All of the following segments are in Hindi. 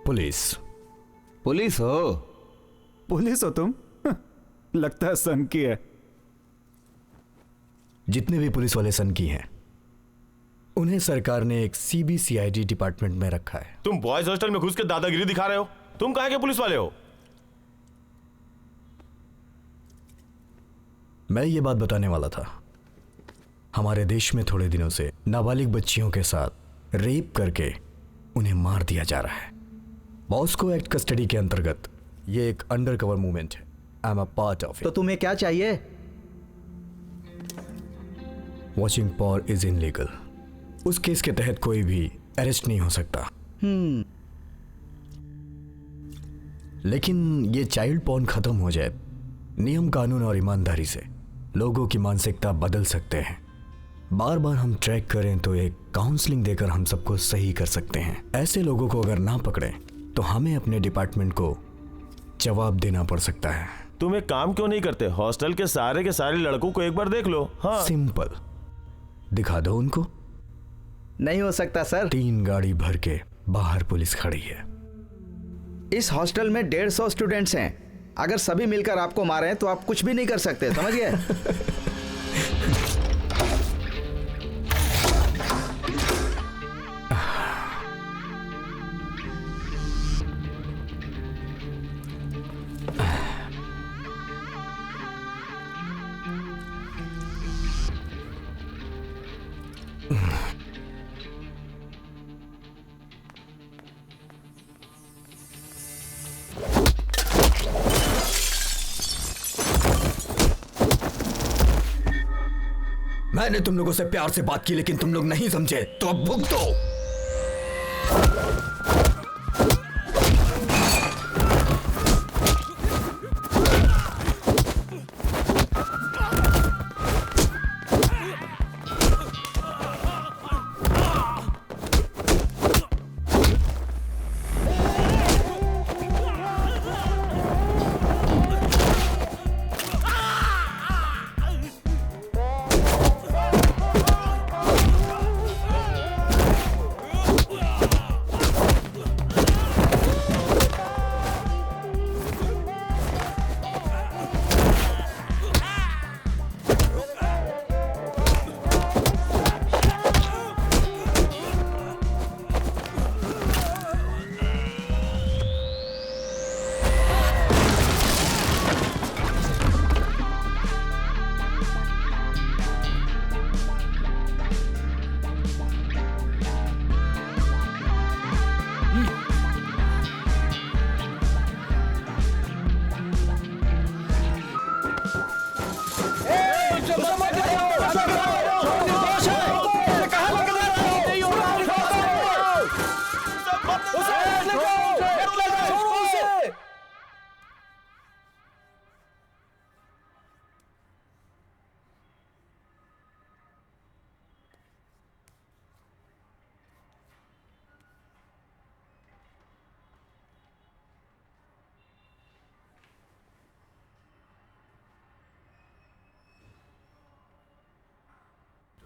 पुलिस। पुलिस हो? पुलिस हो तुम? लगता है सन की है। जितने भी पुलिस वाले सन की हैं, उन्हें सरकार ने एक CBCID डिपार्टमेंट में रखा है। तुम बॉयज हॉस्टल में घुस के दादागिरी दिखा रहे हो? तुम कहाँ के पुलिस वाले हो? मैं ये बात बताने वाला था। हमारे देश में थोड़े दिनों से नाबालिग बच्चियों के साथ रेप करके उन्हें मार दिया जा रहा है। बॉस्को एक्ट कस्टडी के अंतर्गत ये एक अंडरकवर मूवमेंट है। I am a part of it. तो तुम्हें क्या चाहिए? Watching porn is illegal. उस केस के तहत कोई भी अरेस्ट नहीं हो सकता। लेकिन ये चाइल्ड पॉर्न खत्म हो जाए, नियम कानून और ईमानदारी से लोगों की मानसिकता बदल सकते हैं। बार बार हम ट्रैक करें तो एक काउंसलिंग देकर हम सबको सही कर सकते हैं। ऐसे लोगों को अगर ना पकड़े तो हमें अपने डिपार्टमेंट को जवाब देना पड़ सकता है। तुम एक काम क्यों नहीं करते? हॉस्टल के सारे लड़कों को एक बार देख लो। हाँ, सिंपल। दिखा दो उनको। नहीं हो सकता सर। 3 गाड़ी भर के बाहर पुलिस खड़ी है। इस हॉस्टल में 150 स्टूडेंट्स हैं। अगर सभी मिलकर आपको मारे तो आप कुछ भी नहीं कर सकते, समझ गए? मैंने तुम लोगों से प्यार से बात की, लेकिन तुम लोग नहीं समझे, तो अब भुगतो।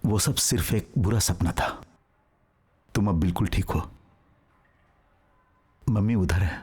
वो सब सिर्फ एक बुरा सपना था। तुम अब बिल्कुल ठीक हो। मम्मी उधर है।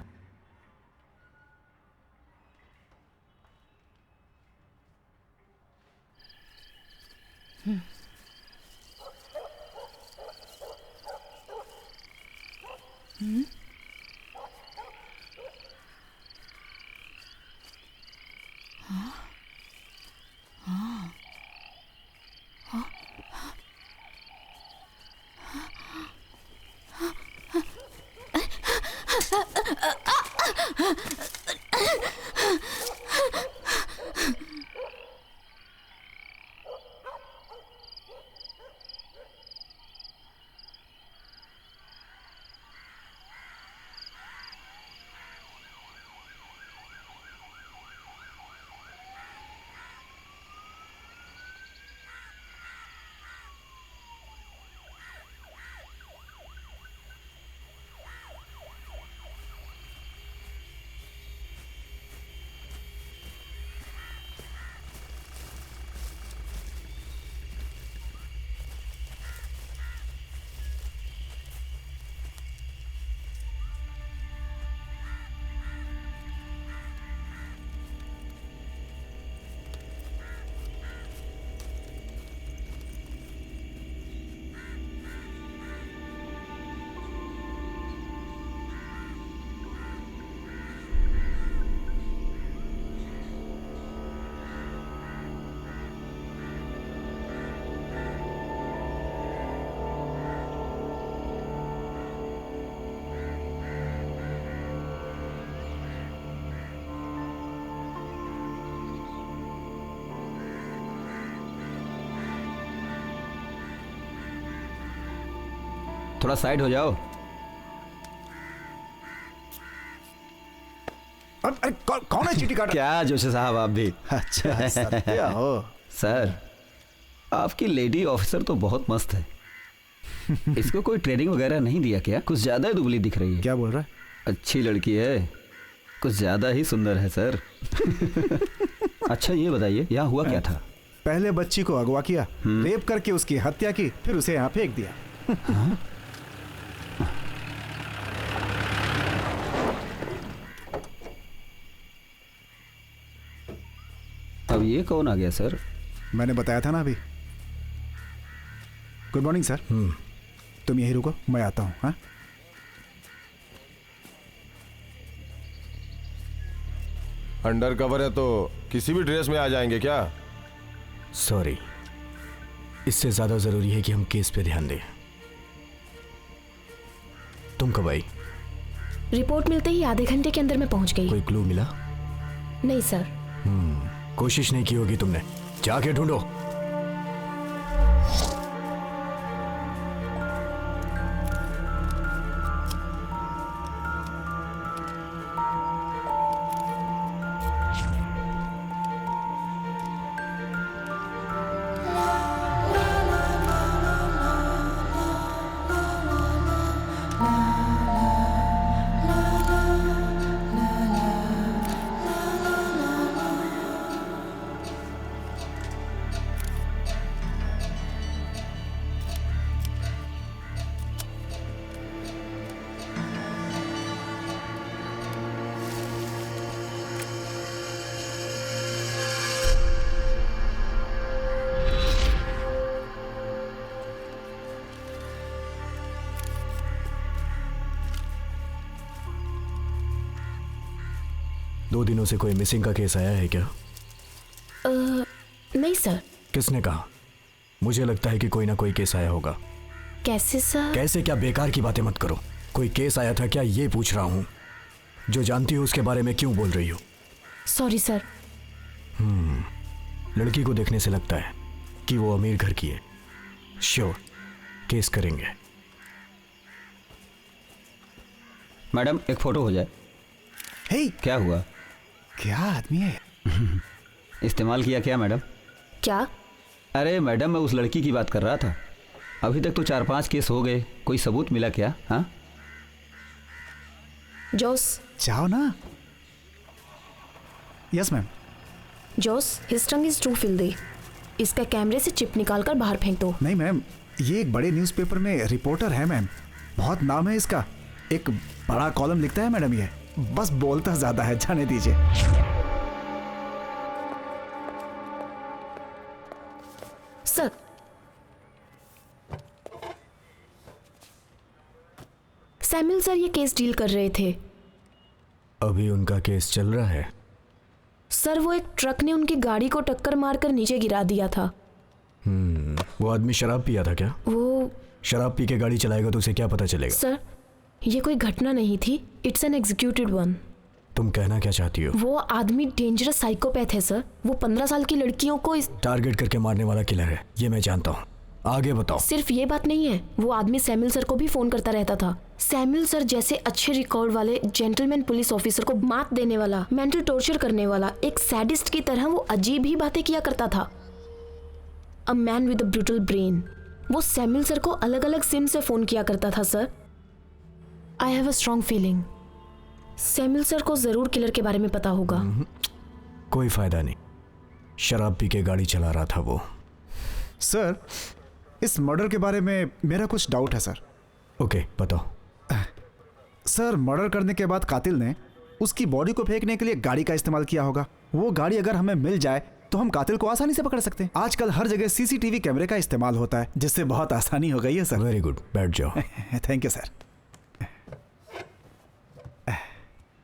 थोड़ा साइड हो जाओ। अरे कौन है चीटी काटा? क्या जोशी साहब आप भी? अच्छा सत्या हो। सर आपकी लेडी ऑफिसर तो बहुत मस्त है। इसको कोई ट्रेनिंग वगैरह नहीं दिया क्या? कुछ ज्यादा ही दुबली दिख रही है। क्या बोल रहा है? अच्छी लड़की है, कुछ ज्यादा ही सुंदर है सर। अच्छा ये बताइए यहाँ हुआ क्या था? पहले बच्ची को अगवा किया, रेप करके उसकी हत्या की, फिर उसे यहाँ फेंक दिया। अब ये कौन आ गया सर? मैंने बताया था ना अभी। Good morning sir. तुम यही रुको, मैं आता हूँ। हाँ अंडर कवर है तो किसी भी ड्रेस में आ जाएंगे क्या? सॉरी, इससे ज्यादा जरूरी है कि हम केस पे ध्यान दें। तुम कब आई? रिपोर्ट मिलते ही आधे घंटे के अंदर मैं पहुंच गई। कोई क्लू मिला? नहीं सर। कोशिश नहीं की होगी तुमने, जाके ढूंढो। दो दिनों से कोई मिसिंग का केस आया है क्या? नहीं सर। किसने कहा? मुझे लगता है कि कोई ना कोई केस आया होगा। कैसे सर? कैसे क्या? बेकार की बातें मत करो। कोई केस आया था क्या, ये पूछ रहा हूं। जो जानती हो उसके बारे में क्यों बोल रही हो? Sorry sir. लड़की को देखने से लगता है कि वो अमीर घर की है। श्योर, केस करेंगे। मैडम एक फोटो हो जाए। हे, क्या हुआ? क्या आदमी है? इस्तेमाल किया क्या मैडम? क्या? अरे मैडम मैं उस लड़की की बात कर रहा था। अभी तक तो 4-5 केस हो गए, कोई सबूत मिला क्या? हाँ जोस। जाओ ना। Yes ma'am. Jose, his tongue is too filthy. इसका कैमरे से चिप निकाल कर बाहर फेंक दो। नहीं मैम, ये एक बड़े न्यूज़पेपर में रिपोर्टर है मैम, बहुत नाम है इसका। एक बड़ा कॉलम लिखता है मैडम। ये बस बोलता ज्यादा है, जाने दीजिए। सर, सैमुअल सर ये केस डील कर रहे थे। अभी उनका केस चल रहा है? सर वो एक ट्रक ने उनकी गाड़ी को टक्कर मारकर नीचे गिरा दिया था। वो आदमी शराब पिया था क्या? वो शराब पी के गाड़ी चलाएगा तो उसे क्या पता चलेगा? सर ये कोई घटना नहीं थी, इट्स एन एग्जीक्यूटेड वन। तुम कहना क्या चाहती हो? वो आदमी डेंजरस साइकोपैथ है सर। वो 15 साल की लड़कियों को टारगेट करके मारने वाला किलर है, ये मैं जानता हूँ। आगे बताओ। सिर्फ ये बात नहीं है, वो आदमी सैमुअल सर को भी फोन करता रहता था। सैमुअल सर जैसे अच्छे रिकॉर्ड वाले जेंटलमैन पुलिस ऑफिसर को मात देने वाला, मेंटल टॉर्चर करने वाला एक सैडिस्ट की तरह वो अजीब ही बातें किया करता था। A man with a brutal brain. वो सैमुअल सर को अलग अलग सिम से फोन किया करता था sir. I have a strong feeling Samuel sir को जरूर किलर के बारे में पता होगा। कोई फायदा नहीं, शराब पी के गाड़ी चला रहा था वो। सर इस मर्डर के बारे में मेरा कुछ डाउट है सर। ओके बताओ। सर मर्डर करने के बाद कातिल ने उसकी बॉडी को फेंकने के लिए गाड़ी का इस्तेमाल किया होगा। वो गाड़ी अगर हमें मिल जाए तो हम कातिल को आसानी से पकड़ सकते हैं। आजकल हर जगह सीसीटीवी कैमरे का इस्तेमाल होता है, जिससे बहुत आसानी हो गई है सर। वेरी गुड, बैठ जाओ। Thank you sir.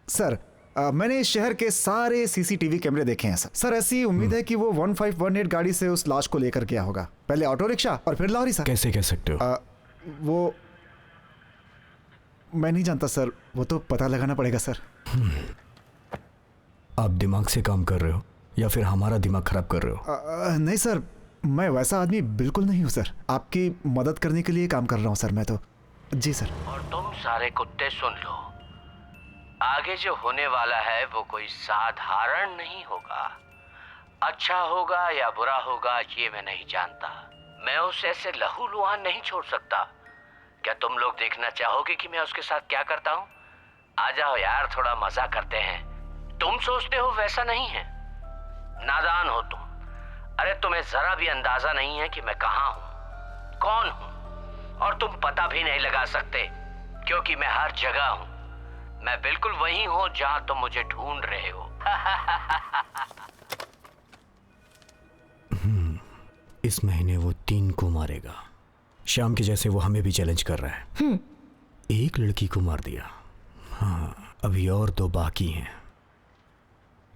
सर मैंने इस शहर के सारे सीसीटीवी कैमरे देखे हैं सर। ऐसी उम्मीद है कि वो 1518 गाड़ी से उस लाश को लेकर गया होगा। पहले ऑटो रिक्शा और फिर लॉरी सर। कैसे कह सकते हो? वो मैं नहीं जानता सर, वो तो पता लगाना पड़ेगा सर। आप दिमाग से काम कर रहे हो या फिर हमारा दिमाग खराब कर रहे हो? नहीं सर, मैं वैसा आदमी बिल्कुल नहीं हूँ सर। आपकी मदद करने के लिए काम कर रहा हूँ सर मैं तो। जी सर। और तुम सारे कुत्ते सुन लो, आगे जो होने वाला है वो कोई साधारण नहीं होगा। अच्छा होगा या बुरा होगा ये मैं नहीं जानता। मैं उसे ऐसे लहूलुहान नहीं छोड़ सकता। क्या तुम लोग देखना चाहोगे कि मैं उसके साथ क्या करता हूँ? आ जाओ यार, थोड़ा मजा करते हैं। तुम सोचते हो वैसा नहीं है, नादान हो तुम। अरे तुम्हें जरा भी अंदाजा नहीं है कि मैं कहाँ हूँ, कौन हूँ, और तुम पता भी नहीं लगा सकते क्योंकि मैं हर जगह हूँ। मैं बिल्कुल वही हूँ जहाँ तुम मुझे ढूंढ रहे हो। इस महीने वो 3 को मारेगा। शाम के जैसे वो हमें भी चैलेंज कर रहा है। एक लड़की को मार दिया, हाँ अभी और 2 बाकी हैं।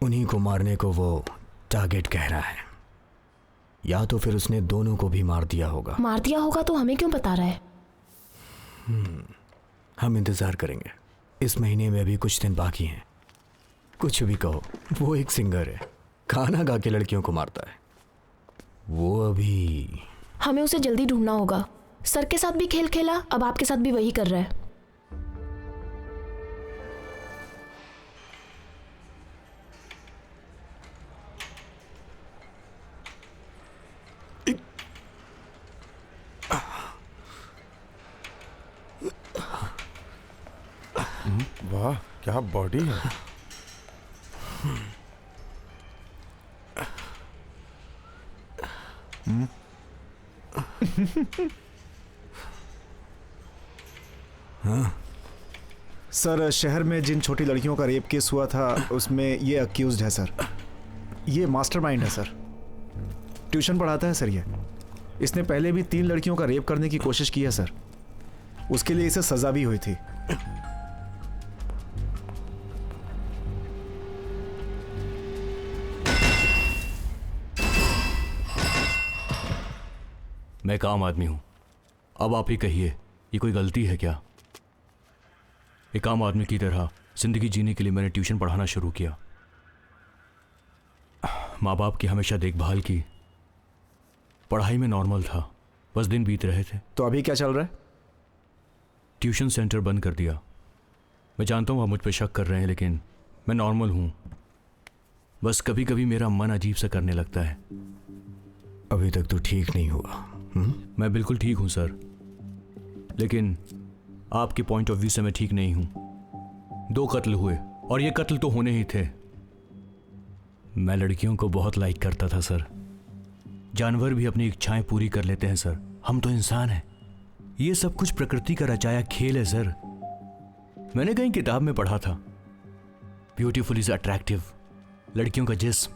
उन्हीं को मारने को वो टारगेट कह रहा है, या तो फिर उसने दोनों को भी मार दिया होगा। मार दिया होगा तो हमें क्यों बता रहा है? हम इंतजार करेंगे। इस महीने में अभी कुछ दिन बाकी हैं। कुछ भी कहो, वो एक सिंगर है, गाना गा के लड़कियों को मारता है। वो अभी हमें उसे जल्दी ढूंढना होगा। सर के साथ भी खेल खेला, अब आपके साथ भी वही कर रहा है। वाह क्या बॉडी है। सर, शहर में जिन छोटी लड़कियों का रेप केस हुआ था उसमें ये अक्यूज्ड है सर। ये मास्टरमाइंड है सर। ट्यूशन पढ़ाता है सर ये। इसने पहले भी 3 लड़कियों का रेप करने की कोशिश की है सर। उसके लिए इसे सजा भी हुई थी। मैं एक आम आदमी हूं। अब आप ही कहिए, ये कोई गलती है क्या? एक आम आदमी की तरह जिंदगी जीने के लिए मैंने ट्यूशन पढ़ाना शुरू किया। माँ बाप की हमेशा देखभाल की, पढ़ाई में नॉर्मल था, बस दिन बीत रहे थे। तो अभी क्या चल रहा है? ट्यूशन सेंटर बंद कर दिया। मैं जानता हूँ आप मुझ पर शक कर रहे हैं, लेकिन मैं नॉर्मल हूँ। बस कभी कभी मेरा मन अजीब सा करने लगता है। अभी तक तो ठीक नहीं हुआ। मैं बिल्कुल ठीक हूँ सर, लेकिन आपके पॉइंट ऑफ व्यू से मैं ठीक नहीं हूँ। 2 कत्ल हुए और ये कत्ल तो होने ही थे। मैं लड़कियों को बहुत लाइक करता था सर। जानवर भी अपनी इच्छाएं पूरी कर लेते हैं सर, हम तो इंसान हैं। ये सब कुछ प्रकृति का रचाया खेल है सर। मैंने कहीं किताब में पढ़ा था, ब्यूटीफुल इज अट्रैक्टिव। लड़कियों का जिस्म,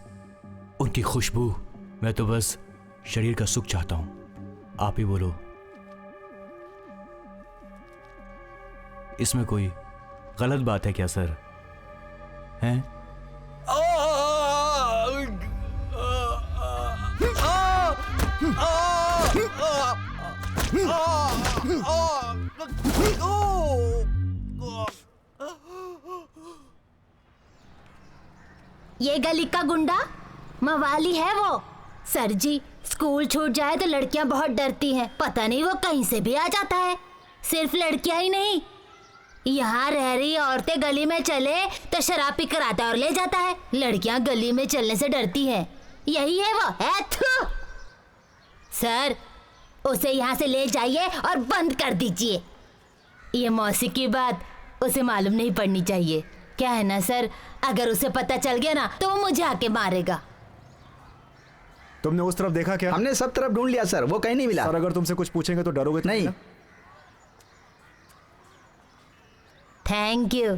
उनकी खुशबू, मैं तो बस शरीर का सुख चाहता हूं। आप ही बोलो, इसमें कोई गलत बात है क्या सर? हैं? ये गली का गुंडा मवाली है वो। सर जी, स्कूल छूट जाए तो लड़कियां बहुत डरती हैं। पता नहीं वो कहीं से भी आ जाता है। सिर्फ लड़कियां ही नहीं, यहाँ रह रही औरतें गली में चले तो शराब पी कर आता और ले जाता है। लड़कियां गली में चलने से डरती हैं। यही है वो है। सर, उसे यहाँ से ले जाइए और बंद कर दीजिए। ये मौसी की बात उसे मालूम नहीं पड़नी चाहिए। क्या है ना सर, अगर उसे पता चल गया ना तो वो मुझे आके मारेगा। तुमने उस तरफ देखा क्या? हमने सब तरफ ढूंढ लिया सर, वो कहीं नहीं मिला। सर, अगर तुमसे कुछ पूछेंगे तो डरोगे तो नहीं। Thank you.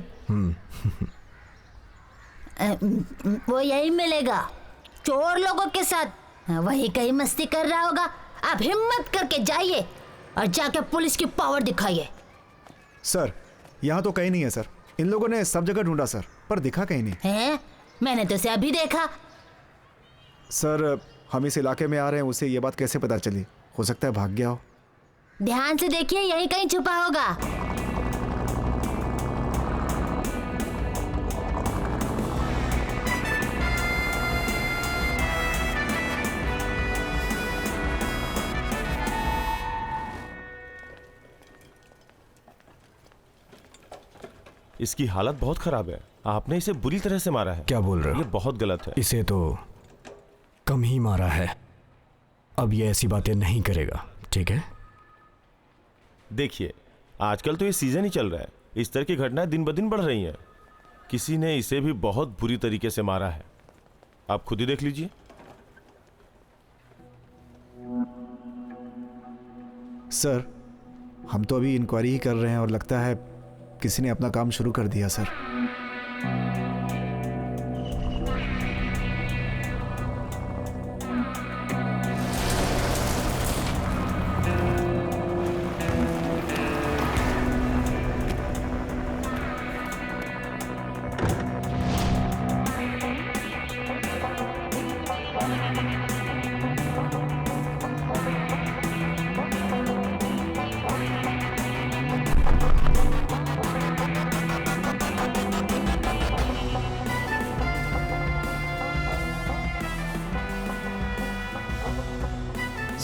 वो यही मिलेगा, चोर लोगों के साथ। वही कहीं मस्ती कर रहा होगा। आप हिम्मत करके जाइए और जाके पुलिस की पावर दिखाइए। सर, यहाँ तो कहीं नहीं है सर। इन लोगों ने सब जगह ढूंढा सर, पर दिखा कहीं नहीं है। मैंने तो उसे अभी देखा। सर, हम इस इलाके में आ रहे हैं, उसे ये बात कैसे पता चली? हो सकता है भाग गया हो। ध्यान से देखिए, यहीं कहीं छुपा होगा। इसकी हालत बहुत खराब है। आपने इसे बुरी तरह से मारा है। क्या बोल रहे हो? ये बहुत गलत है। इसे तो कम ही मारा है, अब ये ऐसी बातें नहीं करेगा, ठीक है? देखिए, आजकल तो ये सीजन ही चल रहा है, इस तरह की घटनाएं दिन ब दिन बढ़ रही हैं। किसी ने इसे भी बहुत बुरी तरीके से मारा है, आप खुद ही देख लीजिए। सर, हम तो अभी इंक्वायरी ही कर रहे हैं और लगता है किसी ने अपना काम शुरू कर दिया सर।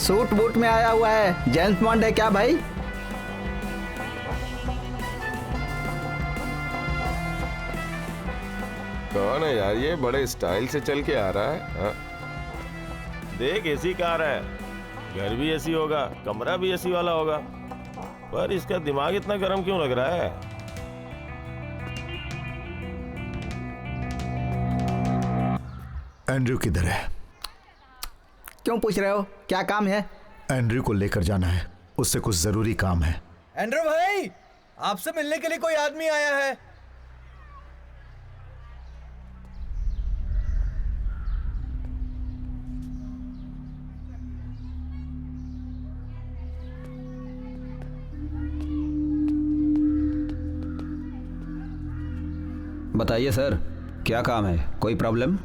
सूट बूट में आया हुआ है, जेम्स बॉन्ड है क्या भाई? कौन है यार ये, बड़े स्टाइल से चल के आ रहा है? हाँ? देख, एसी कार है, घर भी एसी होगा, कमरा भी एसी वाला होगा, पर इसका दिमाग इतना गर्म क्यों लग रहा है? एंड्रयू किधर है? क्यों पूछ रहे हो, क्या काम है? एंड्रयू को लेकर जाना है, उससे कुछ जरूरी काम है। एंड्रयू भाई, आपसे मिलने के लिए कोई आदमी आया है। बताइए सर, क्या काम है? कोई प्रॉब्लम?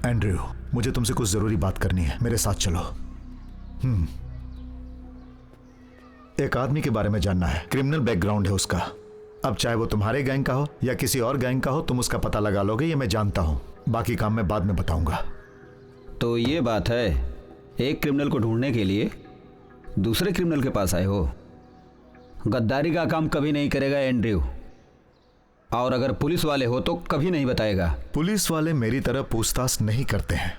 एंड्रयू, मुझे तुमसे कुछ जरूरी बात करनी है, मेरे साथ चलो। एक आदमी के बारे में जानना है, क्रिमिनल बैकग्राउंड है उसका। अब चाहे वो तुम्हारे गैंग का हो या किसी और गैंग का हो, तुम उसका पता लगा लोगे, ये मैं जानता हूं। बाकी काम मैं बाद में बताऊंगा। तो ये बात है, एक क्रिमिनल को ढूंढने के लिए दूसरे क्रिमिनल के पास आए हो। गद्दारी का काम कभी नहीं करेगा एंड्रयू, और अगर पुलिस वाले हो तो कभी नहीं बताएगा। पुलिस वाले मेरी तरह पूछताछ नहीं करते हैं।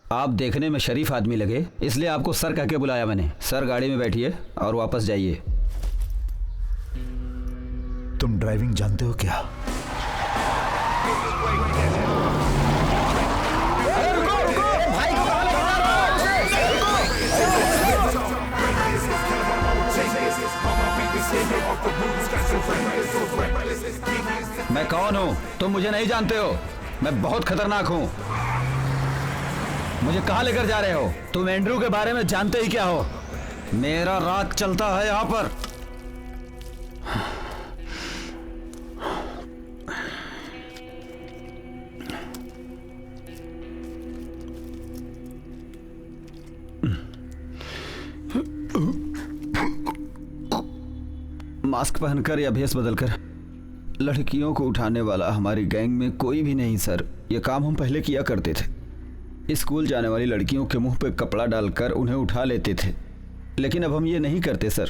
आप देखने में शरीफ आदमी लगे, इसलिए आपको सर कह के बुलाया मैंने। सर, गाड़ी में बैठिए और वापस जाइए। तुम ड्राइविंग जानते हो क्या? मैं कौन हूं तुम मुझे नहीं जानते हो। मैं बहुत खतरनाक हूं। मुझे कहां लेकर जा रहे हो? तुम एंड्रयू के बारे में जानते ही क्या हो? मेरा राज चलता है यहां पर। मास्क पहनकर या भेष बदलकर लड़कियों को उठाने वाला हमारी गैंग में कोई भी नहीं सर। ये काम हम पहले किया करते थे। स्कूल जाने वाली लड़कियों के मुंह पे कपड़ा डालकर उन्हें उठा लेते थे, लेकिन अब हम ये नहीं करते सर।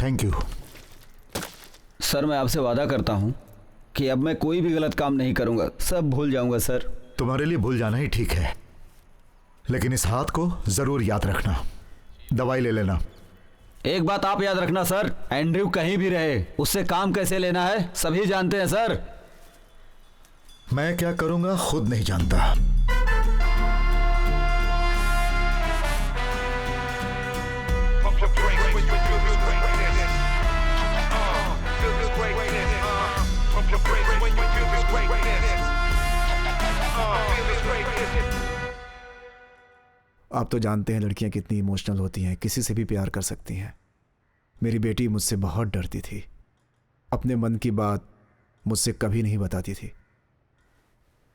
थैंक यू सर, मैं आपसे वादा करता हूँ कि अब मैं कोई भी गलत काम नहीं करूँगा, सब भूल जाऊँगा सर। तुम्हारे लिए भूल जाना ही ठीक है, लेकिन इस हाथ को जरूर याद रखना। दवाई ले लेना। एक बात आप याद रखना सर, एंड्रयू कहीं भी रहे, उससे काम कैसे लेना है सभी जानते हैं सर। मैं क्या करूंगा खुद नहीं जानता। आप तो जानते हैं लड़कियां कितनी इमोशनल होती हैं, किसी से भी प्यार कर सकती हैं। मेरी बेटी मुझसे बहुत डरती थी, अपने मन की बात मुझसे कभी नहीं बताती थी।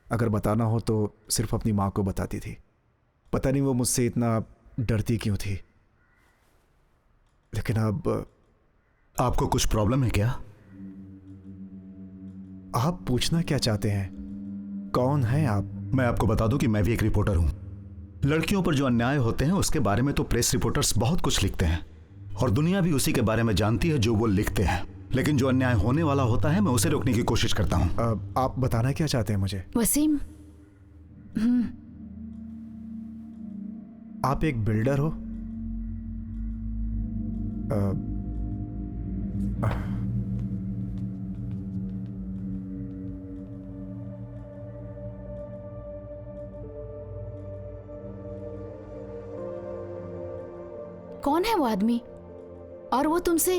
अगर बताना हो तो सिर्फ अपनी माँ को बताती थी। पता नहीं वो मुझसे इतना डरती क्यों थी। लेकिन अब आपको कुछ प्रॉब्लम है क्या? आप पूछना क्या चाहते हैं? कौन हैं आप? मैं आपको बता दूं कि मैं भी एक रिपोर्टर हूं। लड़कियों पर जो अन्याय होते हैं उसके बारे में तो प्रेस रिपोर्टर्स बहुत कुछ लिखते हैं, और दुनिया भी उसी के बारे में जानती है जो वो लिखते हैं। लेकिन जो अन्याय होने वाला होता है मैं उसे रोकने की कोशिश करता हूँ। आप बताना क्या चाहते हैं मुझे? वसीम, आप एक बिल्डर हो? कौन है वो आदमी और वो तुमसे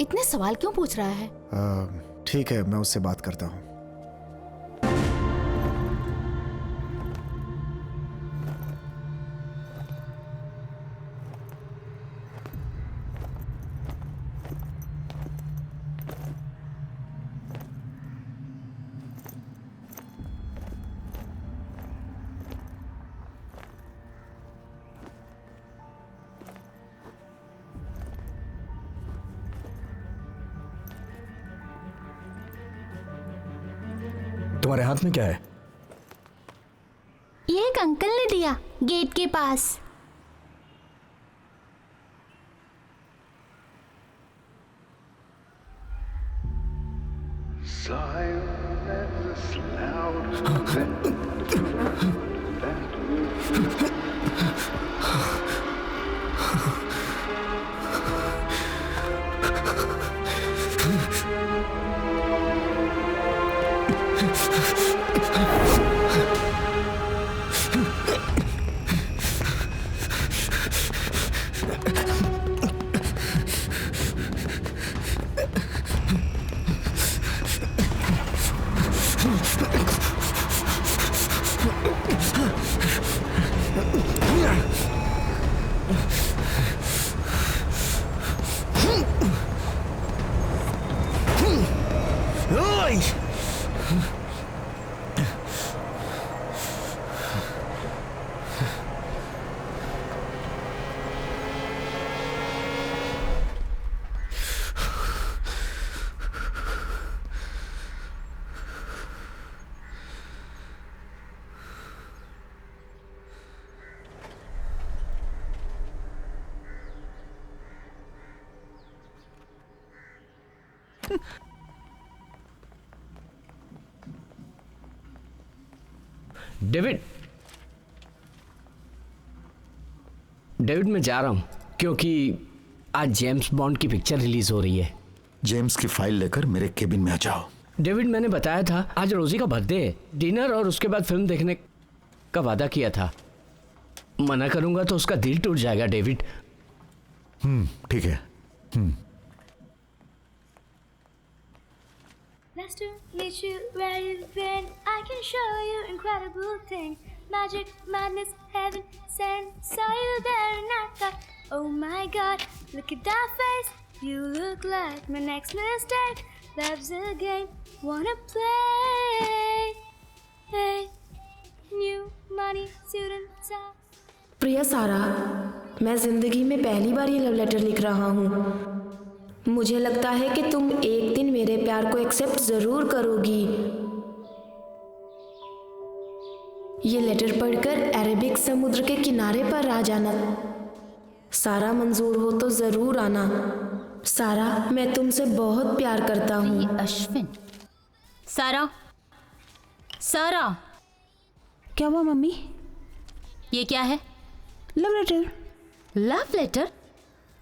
इतने सवाल क्यों पूछ रहा है? ठीक है, मैं उससे बात करता हूँ। तुम्हारे हाथ में क्या है? ये एक अंकल ने दिया गेट के पास। डेविड मैं जा रहा हूं क्योंकि आज जेम्स बॉन्ड की पिक्चर रिलीज हो रही है। जेम्स की फाइल लेकर मेरे केबिन में आ जाओ। डेविड मैंने बताया था आज रोजी का बर्थडे है, डिनर और उसके बाद फिल्म देखने का वादा किया था। मना करूंगा तो उसका दिल टूट जाएगा डेविड। ठीक है। Nice to meet you where you've been. I can show you incredible things. Magic, madness, heaven sent. Saw you there and I thought, oh my God, look at that face. You look like my next mistake. Love's a game, wanna play. Hey, new money, suit and tie. प्रिया सारा, मैं जिंदगी में पहली बार ये लव लेटर लिख रहा हूँ। मुझे लगता है कि तुम एक दिन मेरे प्यार को एक्सेप्ट जरूर करोगी। ये लेटर पढ़कर अरेबिक समुद्र के किनारे पर आ जाना। सारा मंजूर हो तो जरूर आना। सारा, मैं तुमसे बहुत प्यार करता हूँ। अश्विन। सारा, सारा, क्या हुआ मम्मी? ये क्या है? Love letter. Love letter?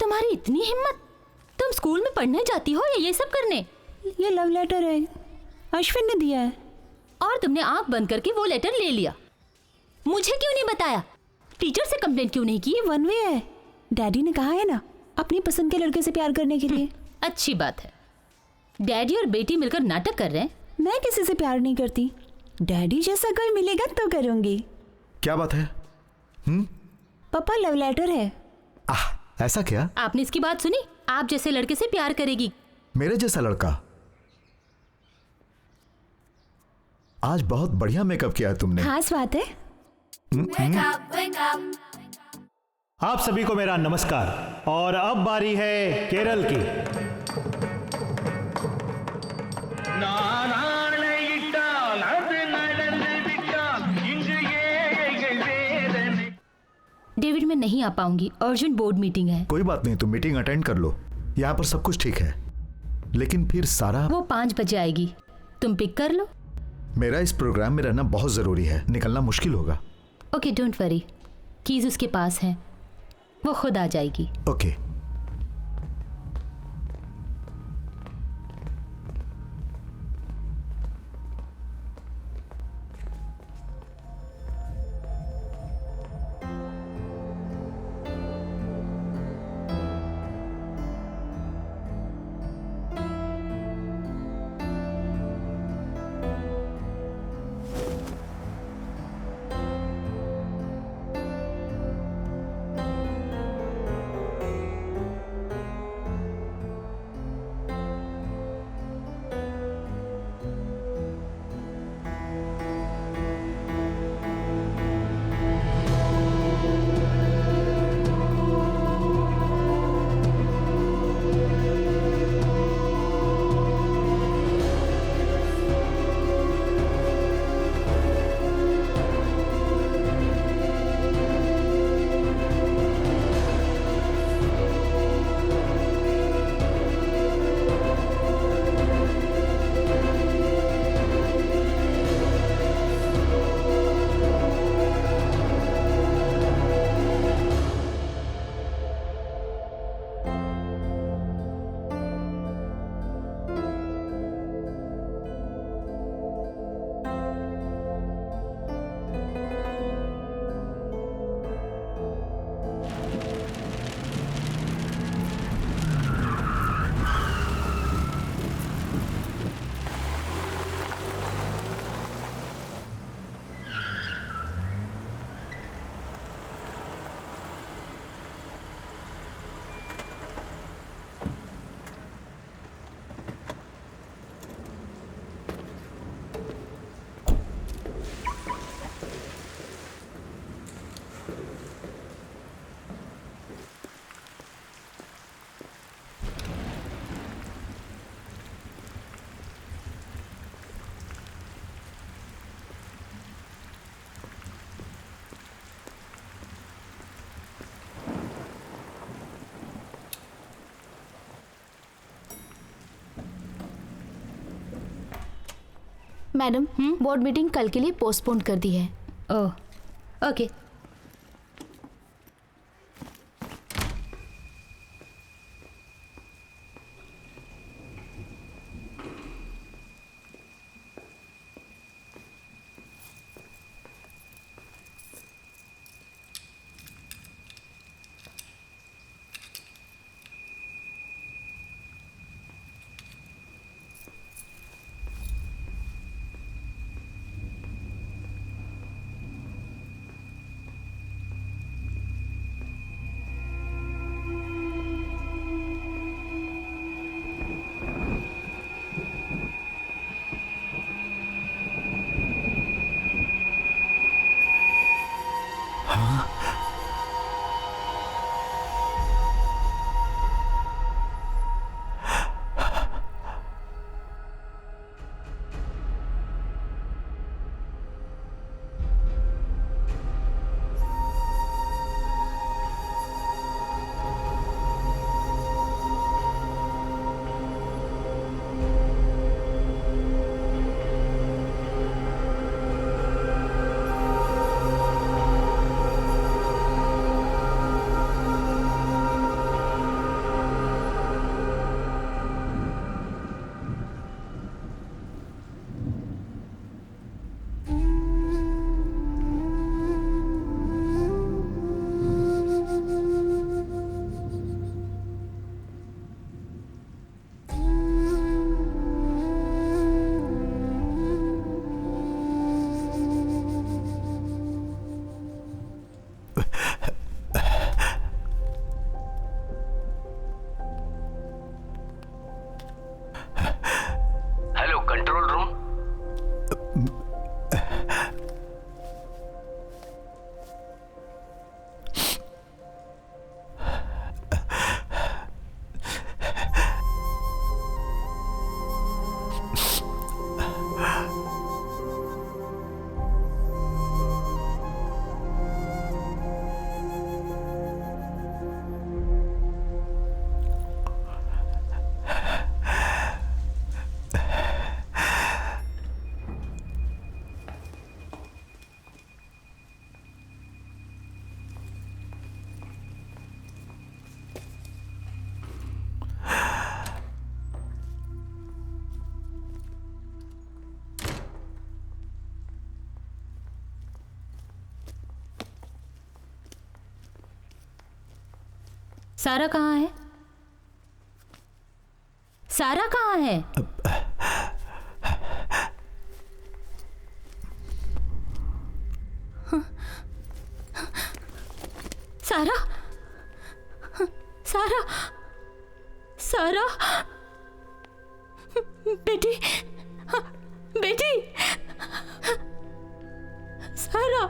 तुम्हारी इतनी हिम्मत? तुम स्कूल में पढ़ने जाती हो या ये सब करने? ये लव लेटर है, अश्विन ने दिया है। और तुमने आंख बंद करके वो लेटर ले लिया? मुझे क्यों नहीं बताया? टीचर से कंप्लेंट क्यों नहीं की? ये वन वे है, डैडी ने कहा है ना, अपनी पसंद के लड़के से प्यार करने के लिए। अच्छी बात है। डैडी और बेटी मिलकर नाटक कर रहे हैं। मैं किसी से प्यार नहीं करती। डैडी जैसा कोई मिलेगा तो करूंगी। क्या बात है? पापा, लव लेटर है। ऐसा क्या? आपने इसकी बात सुनी? आप जैसे लड़के से प्यार करेगी। मेरे जैसा लड़का? आज बहुत बढ़िया मेकअप किया है तुमने। खास बात है। आप सभी को मेरा नमस्कार। और अब बारी है केरल की। डेविड, मैं नहीं आ पाऊंगी, अर्जेंट बोर्ड मीटिंग है। कोई बात नहीं, तुम मीटिंग अटेंड कर लो। यहाँ पर सब कुछ ठीक है। लेकिन फिर सारा। वो 5 बजे आएगी, तुम पिक कर लो। मेरा इस प्रोग्राम में रहना बहुत जरूरी है, निकलना मुश्किल होगा। ओके, डोंट वरी, कीज उसके पास हैं, वो खुद आ जाएगी। ओके। मैडम, बोर्ड मीटिंग कल के लिए पोस्टपोन कर दी है। ओह, ओके। सारा कहाँ है? सारा कहाँ है? सारा, सारा, सारा, बेटी, बेटी, सारा,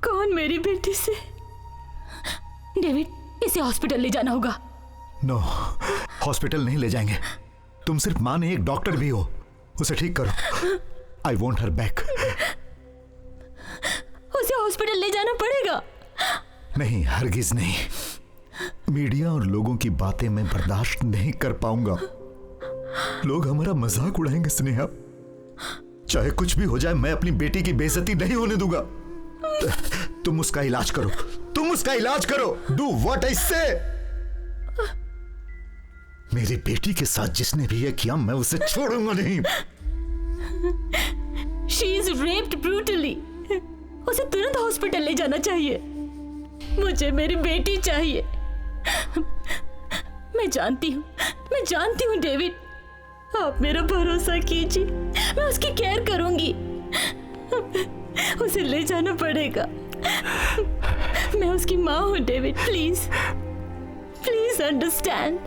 कौन मेरी बेटी से? डेविड, इसे हॉस्पिटल ले जाना होगा। नो, हॉस्पिटल नहीं ले जाएंगे। तुम सिर्फ मां नहीं, एक डॉक्टर भी हो। उसे ठीक करो। I want her back. उसे हॉस्पिटल ले जाना पड़ेगा। नहीं, हरगिज नहीं। मीडिया और लोगों की बातें मैं बर्दाश्त नहीं कर पाऊंगा। लोग हमारा मजाक उड़ाएंगे स्नेहा। चाहे कुछ भी हो जाए, मैं अपनी बेटी की बेइज्जती नहीं होने दूंगा। तुम उसका इलाज करो, तुम उसका इलाज करो। डू व्हाट आई से। मेरी बेटी के साथ जिसने भी ये किया, मैं उसे छोड़ूंगा नहीं। She is raped brutally. उसे तुरंत हॉस्पिटल ले जाना चाहिए। मुझे मेरी बेटी चाहिए। मैं जानती हूँ डेविड, आप मेरा भरोसा कीजिए। मैं उसकी केयर करूंगी। उसे ले जाना पड़ेगा। मैं उसकी माँ हूँ डेविड, प्लीज प्लीज अंडरस्टैंड।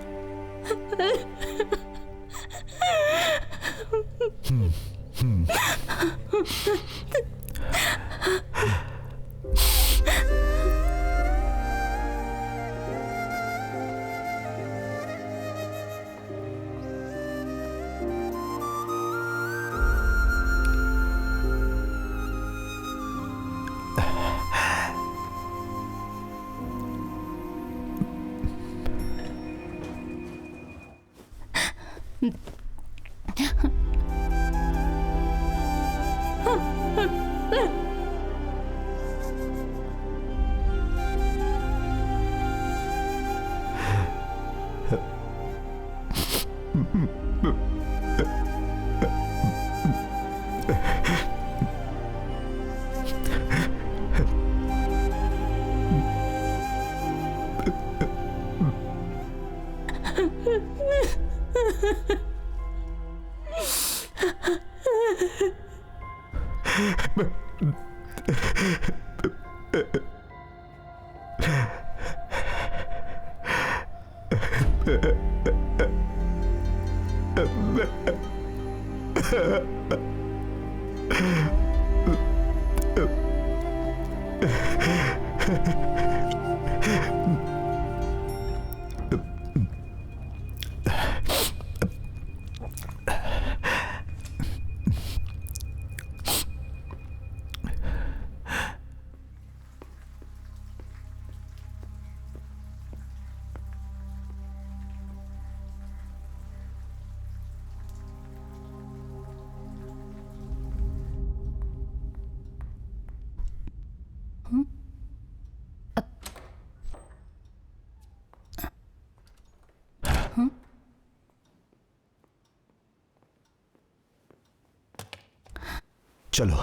चलो,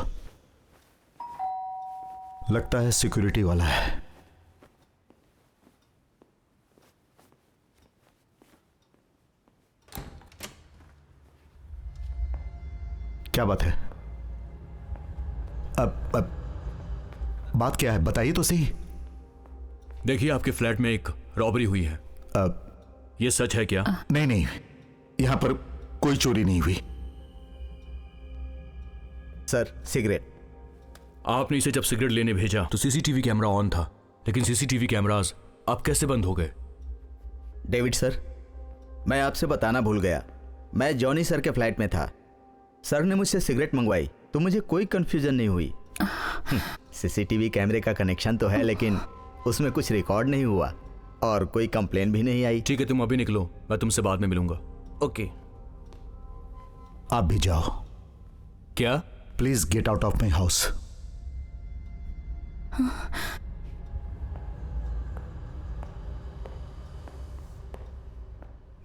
लगता है सिक्योरिटी वाला है। क्या बात है? अब बात क्या है, बताइए तो सही। देखिए, आपके फ्लैट में एक रॉबरी हुई है। ये सच है क्या? नहीं नहीं, यहां पर कोई चोरी नहीं हुई। Sir, cigarette. आपने इसे जब सिगरेट लेने भेजा तो सीसीटीवी कैमरा ऑन था, लेकिन सीसीटीवी कैमरास अब कैसे बंद हो गए? डेविड सर, मैं आपसे बताना भूल गया। मैं जॉनी सर के फ्लैट में था। सर ने मुझसे सिगरेट मंगवाई तो मुझे कोई कंफ्यूजन नहीं हुई। सीसीटीवी कैमरे का कनेक्शन तो है, लेकिन उसमें कुछ रिकॉर्ड नहीं हुआ और कोई कंप्लेन भी नहीं आई। ठीक है, तुम अभी निकलो, मैं तुमसे बाद में मिलूंगा। ओके। आप भी जाओ। क्या? Please get out of my house.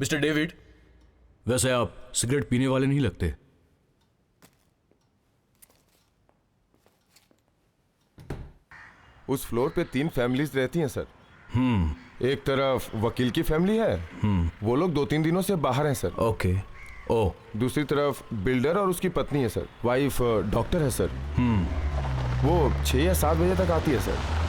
Mister David, वैसे आप सिगरेट पीने वाले नहीं लगते। उस फ्लोर पे 3 फैमिलीज रहती हैं सर। एक तरफ वकील की फैमिली है, वो लोग 2-3 दिनों से बाहर हैं सर। ओके। ओ। दूसरी तरफ बिल्डर और उसकी पत्नी है सर, वाइफ डॉक्टर है सर। वो 6 या 7 बजे तक आती है सर।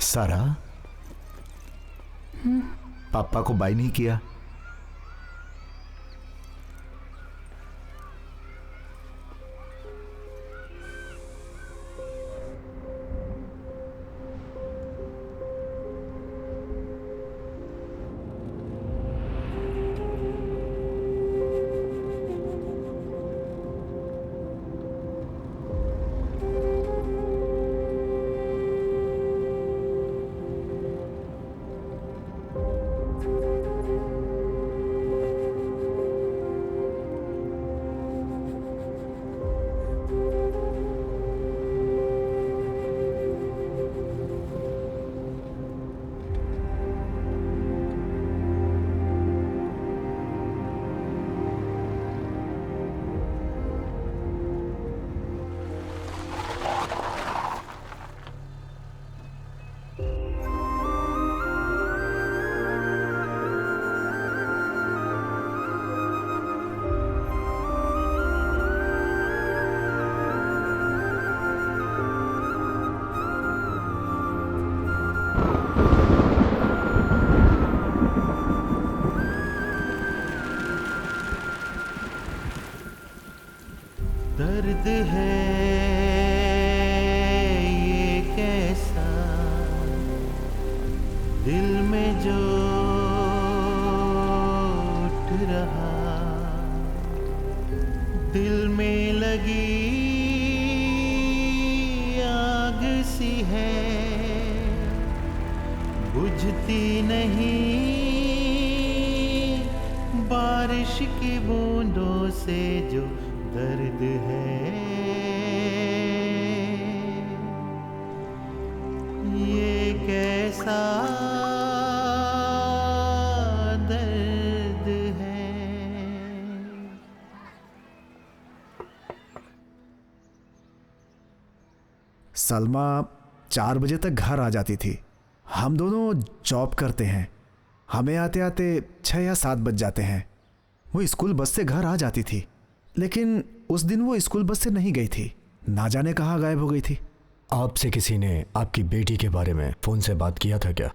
सारा, पापा को बाय नहीं किया? दर्द है ये कैसा दिल में जो उठ रहा, दिल में लगी आग सी है, बुझती नहीं बारिश की बूंदों से जो दर्द है। ये कैसा दर्द है। सलमा 4 बजे तक घर आ जाती थी। हम दोनों जॉब करते हैं, हमें आते आते 6 या 7 बज जाते हैं। वो स्कूल बस से घर आ जाती थी, लेकिन उस दिन वो स्कूल बस से नहीं गई थी, ना जाने कहाँ गायब हो गई थी। आपसे किसी ने आपकी बेटी के बारे में फ़ोन से बात किया था क्या?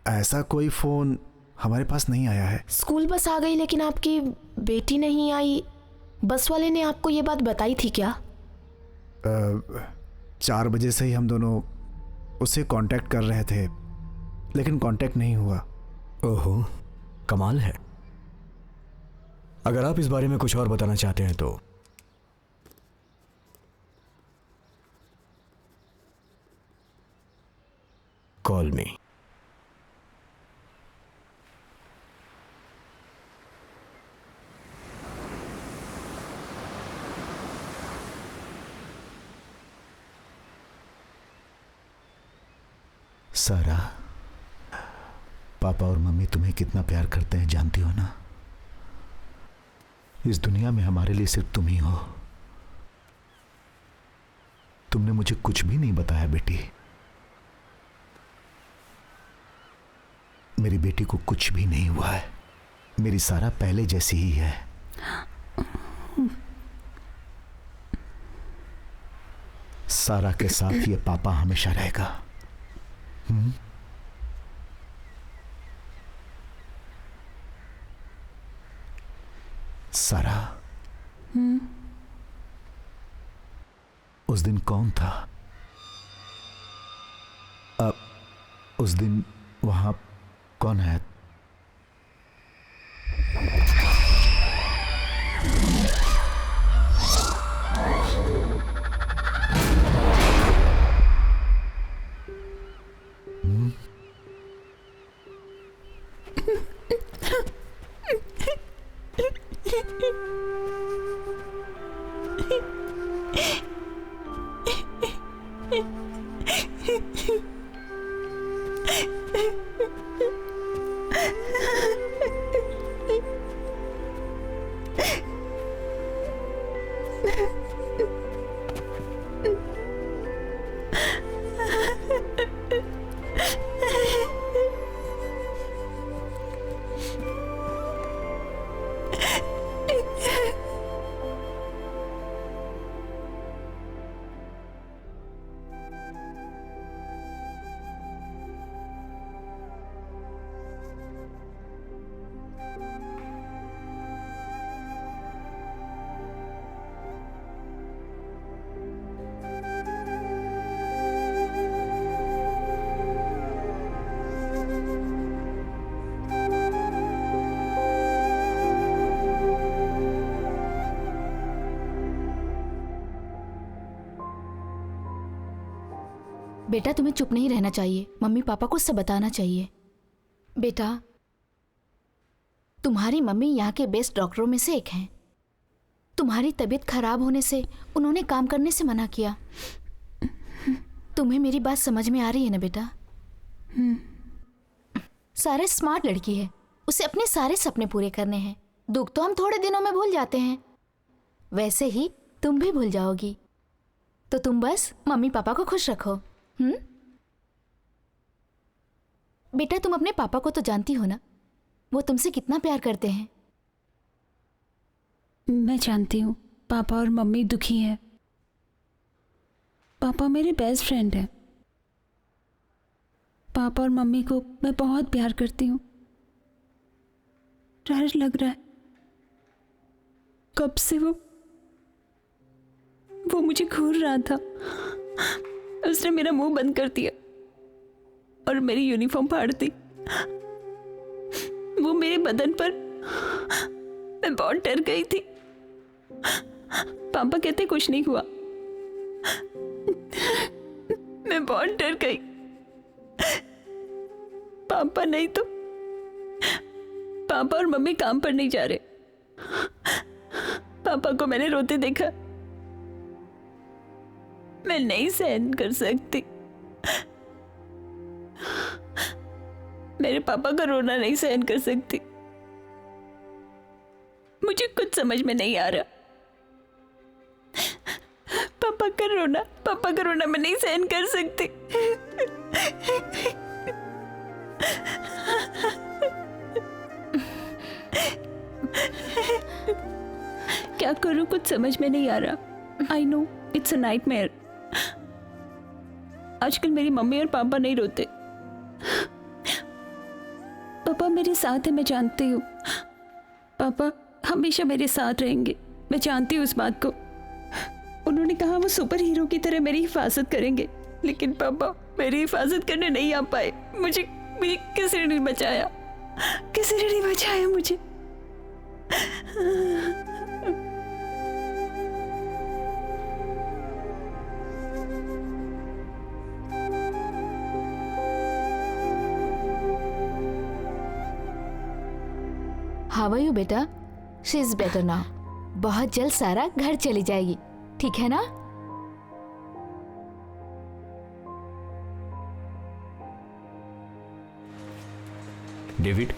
ऐसा कोई फ़ोन हमारे पास नहीं आया है। स्कूल बस आ गई लेकिन आपकी बेटी नहीं आई, बस वाले ने आपको ये बात बताई थी क्या? 4 बजे से ही हम दोनों उससे कांटेक्ट कर रहे थे, लेकिन कांटेक्ट नहीं हुआ। ओहो, कमाल है। अगर आप इस बारे में कुछ और बताना चाहते हैं तो कॉल मी। सारा, पापा और मम्मी तुम्हें कितना प्यार करते हैं जानती हो ना? इस दुनिया में हमारे लिए सिर्फ तुम ही हो। तुमने मुझे कुछ भी नहीं बताया बेटी। मेरी बेटी को कुछ भी नहीं हुआ है। मेरी सारा पहले जैसी ही है। सारा के साथ ये पापा हमेशा रहेगा। सारा, उस दिन कौन था? उस दिन वहां कौन है? बेटा तुम्हें चुप नहीं रहना चाहिए, मम्मी पापा को सब बताना चाहिए। बेटा तुम्हारी मम्मी यहाँ के बेस्ट डॉक्टरों में से एक हैं। तुम्हारी तबीयत खराब होने से उन्होंने काम करने से मना किया। तुम्हें मेरी बात समझ में आ रही है ना बेटा? सारा स्मार्ट लड़की है, उसे अपने सारे सपने पूरे करने हैं। दुख तो हम थोड़े दिनों में भूल जाते हैं, वैसे ही तुम भी भूल जाओगी। तो तुम बस मम्मी पापा को खुश रखो। बेटा तुम अपने पापा को तो जानती हो ना, वो तुमसे कितना प्यार करते हैं। मैं जानती हूँ पापा और मम्मी दुखी हैं। पापा मेरे बेस्ट फ्रेंड हैं। पापा और मम्मी को मैं बहुत प्यार करती हूँ। डर लग रहा है, कब से वो मुझे घूर रहा था। उसने मेरा मुंह बंद कर दिया और मेरी यूनिफॉर्म फाड़ दी। वो मेरे बदन पर, मैं बहुत डर गई थी। पापा कहते कुछ नहीं हुआ, मैं बहुत डर गई। पापा नहीं तो पापा और मम्मी काम पर नहीं जा रहे। पापा को मैंने रोते देखा, मैं नहीं सहन कर सकती। मेरे पापा का रोना नहीं सहन कर सकती। मुझे कुछ समझ में नहीं आ रहा। पापा का रोना मैं नहीं सहन कर सकती। क्या करूं, कुछ समझ में नहीं आ रहा। I know it's a nightmare. आजकल मेरी मम्मी और पापा नहीं रोते। पापा मेरे साथ है, मैं जानती हूँ। पापा हमेशा मेरे साथ रहेंगे, मैं जानती हूँ उस बात को। उन्होंने कहा वो सुपर हीरो की तरह मेरी हिफाजत करेंगे, लेकिन पापा मेरी हिफाजत करने नहीं आ पाए। मुझे किसी ने नहीं बचाया, किसी ने नहीं बचाया मुझे। हाउ आर यू बेटा? She is better now. बहुत जल्द सारा घर चली जाएगी, ठीक है ना? डेविड,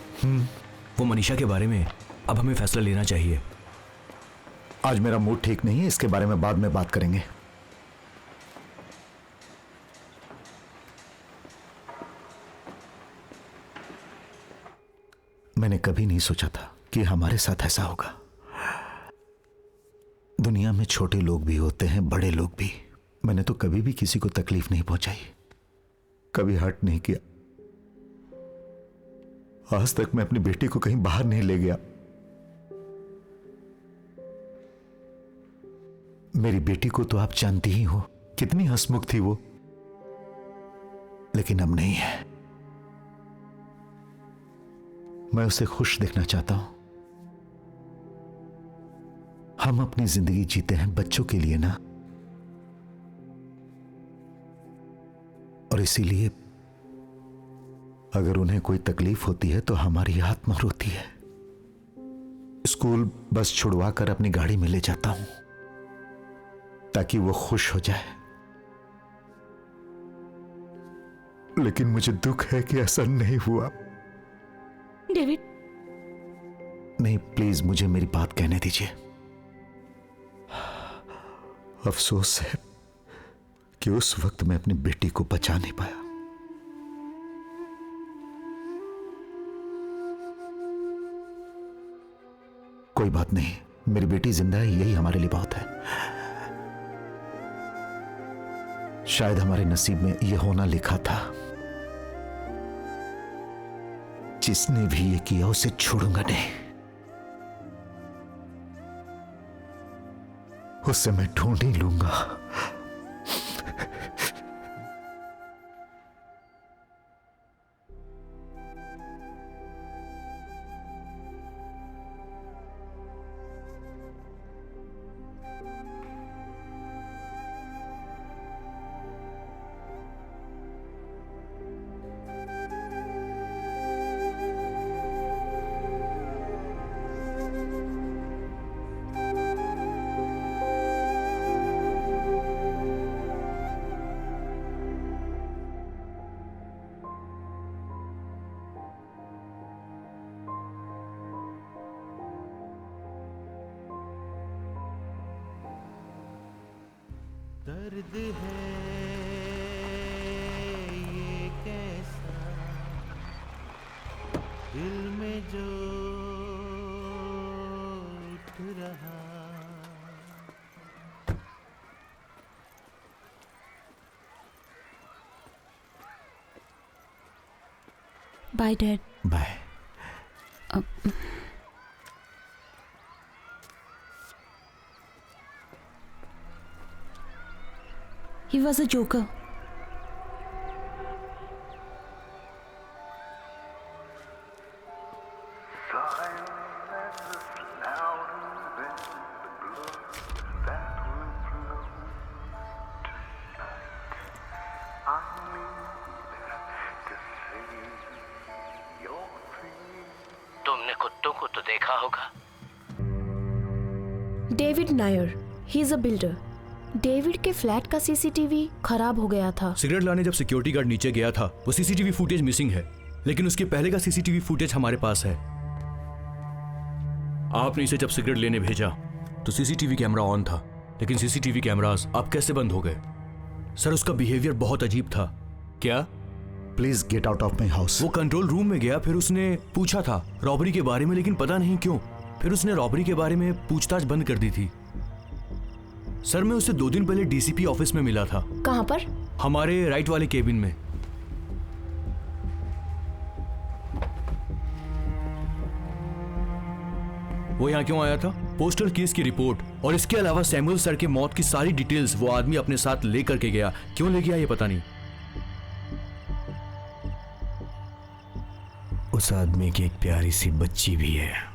वो मनीषा के बारे में अब हमें फैसला लेना चाहिए। आज मेरा मूड ठीक नहीं है, इसके बारे में बाद में बात करेंगे। मैंने कभी नहीं सोचा था कि हमारे साथ ऐसा होगा। दुनिया में छोटे लोग भी होते हैं, बड़े लोग भी। मैंने तो कभी भी किसी को तकलीफ नहीं पहुंचाई, कभी हर्ट नहीं किया। आज तक मैं अपनी बेटी को कहीं बाहर नहीं ले गया। मेरी बेटी को तो आप जानती ही हो, कितनी हंसमुख थी वो, लेकिन अब नहीं है। मैं उसे खुश देखना चाहता हूं। हम अपनी जिंदगी जीते हैं बच्चों के लिए ना, और इसीलिए अगर उन्हें कोई तकलीफ होती है तो हमारी आत्मा रोती है। स्कूल बस छुड़वा कर अपनी गाड़ी में ले जाता हूं। ताकि वो खुश हो जाए, लेकिन मुझे दुख है कि ऐसा नहीं हुआ। डेविड, नहीं, प्लीज मुझे मेरी बात कहने दीजिए। अफसोस है कि उस वक्त मैं अपनी बेटी को बचा नहीं पाया। कोई बात नहीं, मेरी बेटी जिंदा है, यही हमारे लिए बहुत है। शायद हमारे नसीब में यह होना लिखा था। जिसने भी ये किया उसे छोड़ूंगा नहीं। उससे मैं ढूंढ ही लूंगा। दर्द है ये कैसा दिल में जो उठ रहा। Bye dad. Bye. He was a joker. तुमने कुत्तों को तो देखा होगा। David Nair, he is a builder. David के फ्लैट का सीसीटीवी खराब हो गया था। सिगरेट लाने जब सिक्योरिटी गार्ड नीचे गया था, वो सीसीटीवी फुटेज मिसिंग है, लेकिन उसके पहले का सीसीटीवी फुटेज हमारे पास है। आपने इसे जब सिगरेट लेने भेजा तो सीसीटीवी कैमरा ऑन था, लेकिन सीसीटीवी कैमरास अब कैसे बंद हो गए? सर, उसका बिहेवियर बहुत अजीब था। क्या? Please get out of my house. वो कंट्रोल रूम में गया, फिर उसने पूछा था रॉबरी के बारे में, लेकिन पता नहीं क्यों फिर उसने रॉबरी के बारे में पूछताछ बंद कर दी थी। सर, मैं उससे 2 दिन पहले डीसीपी ऑफिस में मिला था। कहां पर? हमारे राइट वाले केबिन में। वो यहाँ क्यों आया था? पोस्टल केस की रिपोर्ट और इसके अलावा सैमुअल सर के मौत की सारी डिटेल्स वो आदमी अपने साथ लेकर के गया। क्यों ले गया ये पता नहीं। उस आदमी की एक प्यारी सी बच्ची भी है।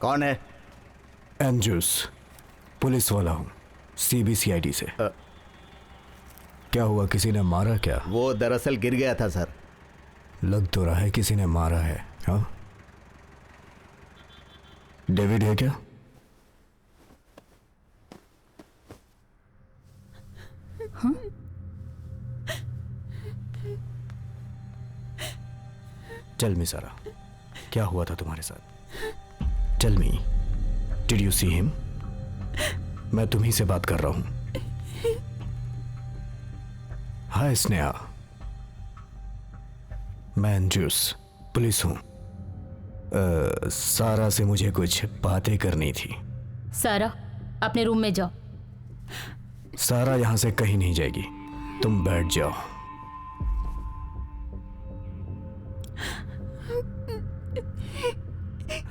कौन है? एंड्रूस, पुलिस वाला हूँ, सीबीसीआईडी से। क्या हुआ, किसी ने मारा क्या? वो दरअसल गिर गया था सर। लग तो रहा है किसी ने मारा है। हाँ, डेविड है क्या? हाँ? चल मिसारा, क्या हुआ था तुम्हारे साथ? Tell me, did you see him? मैं तुम्ही से बात कर रहा हूं। हाय स्नेहा, मैं एंड्रूस, पुलिस हूं। सारा से मुझे कुछ बातें करनी थी। सारा, अपने रूम में जाओ। सारा यहां से कहीं नहीं जाएगी, तुम बैठ जाओ।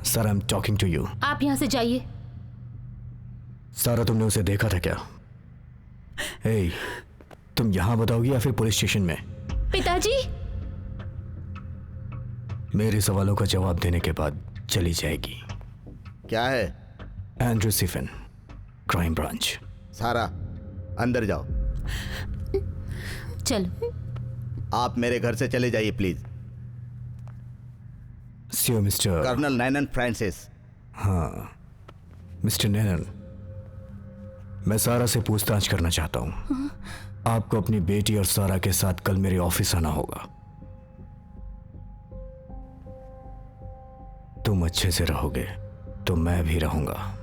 Sir, I am talking to you. आप यहाँ से जाइए। सारा, तुमने उसे देखा था क्या? हे, तुम यहां बताओगी या फिर पुलिस स्टेशन में? पिताजी। मेरे सवालों का जवाब देने के बाद चली जाएगी। क्या है? एंड्रू सिफिन, क्राइम ब्रांच। सारा, अंदर जाओ। चलो। आप मेरे घर से चले जाइए प्लीज। सियो मिस्टर कर्नल नैनन फ्रांसिस। हाँ मिस्टर नैनन, मैं सारा से पूछताछ करना चाहता हूँ। आपको अपनी बेटी और सारा के साथ कल मेरे ऑफिस आना होगा। तुम अच्छे से रहोगे तो मैं भी रहूंगा।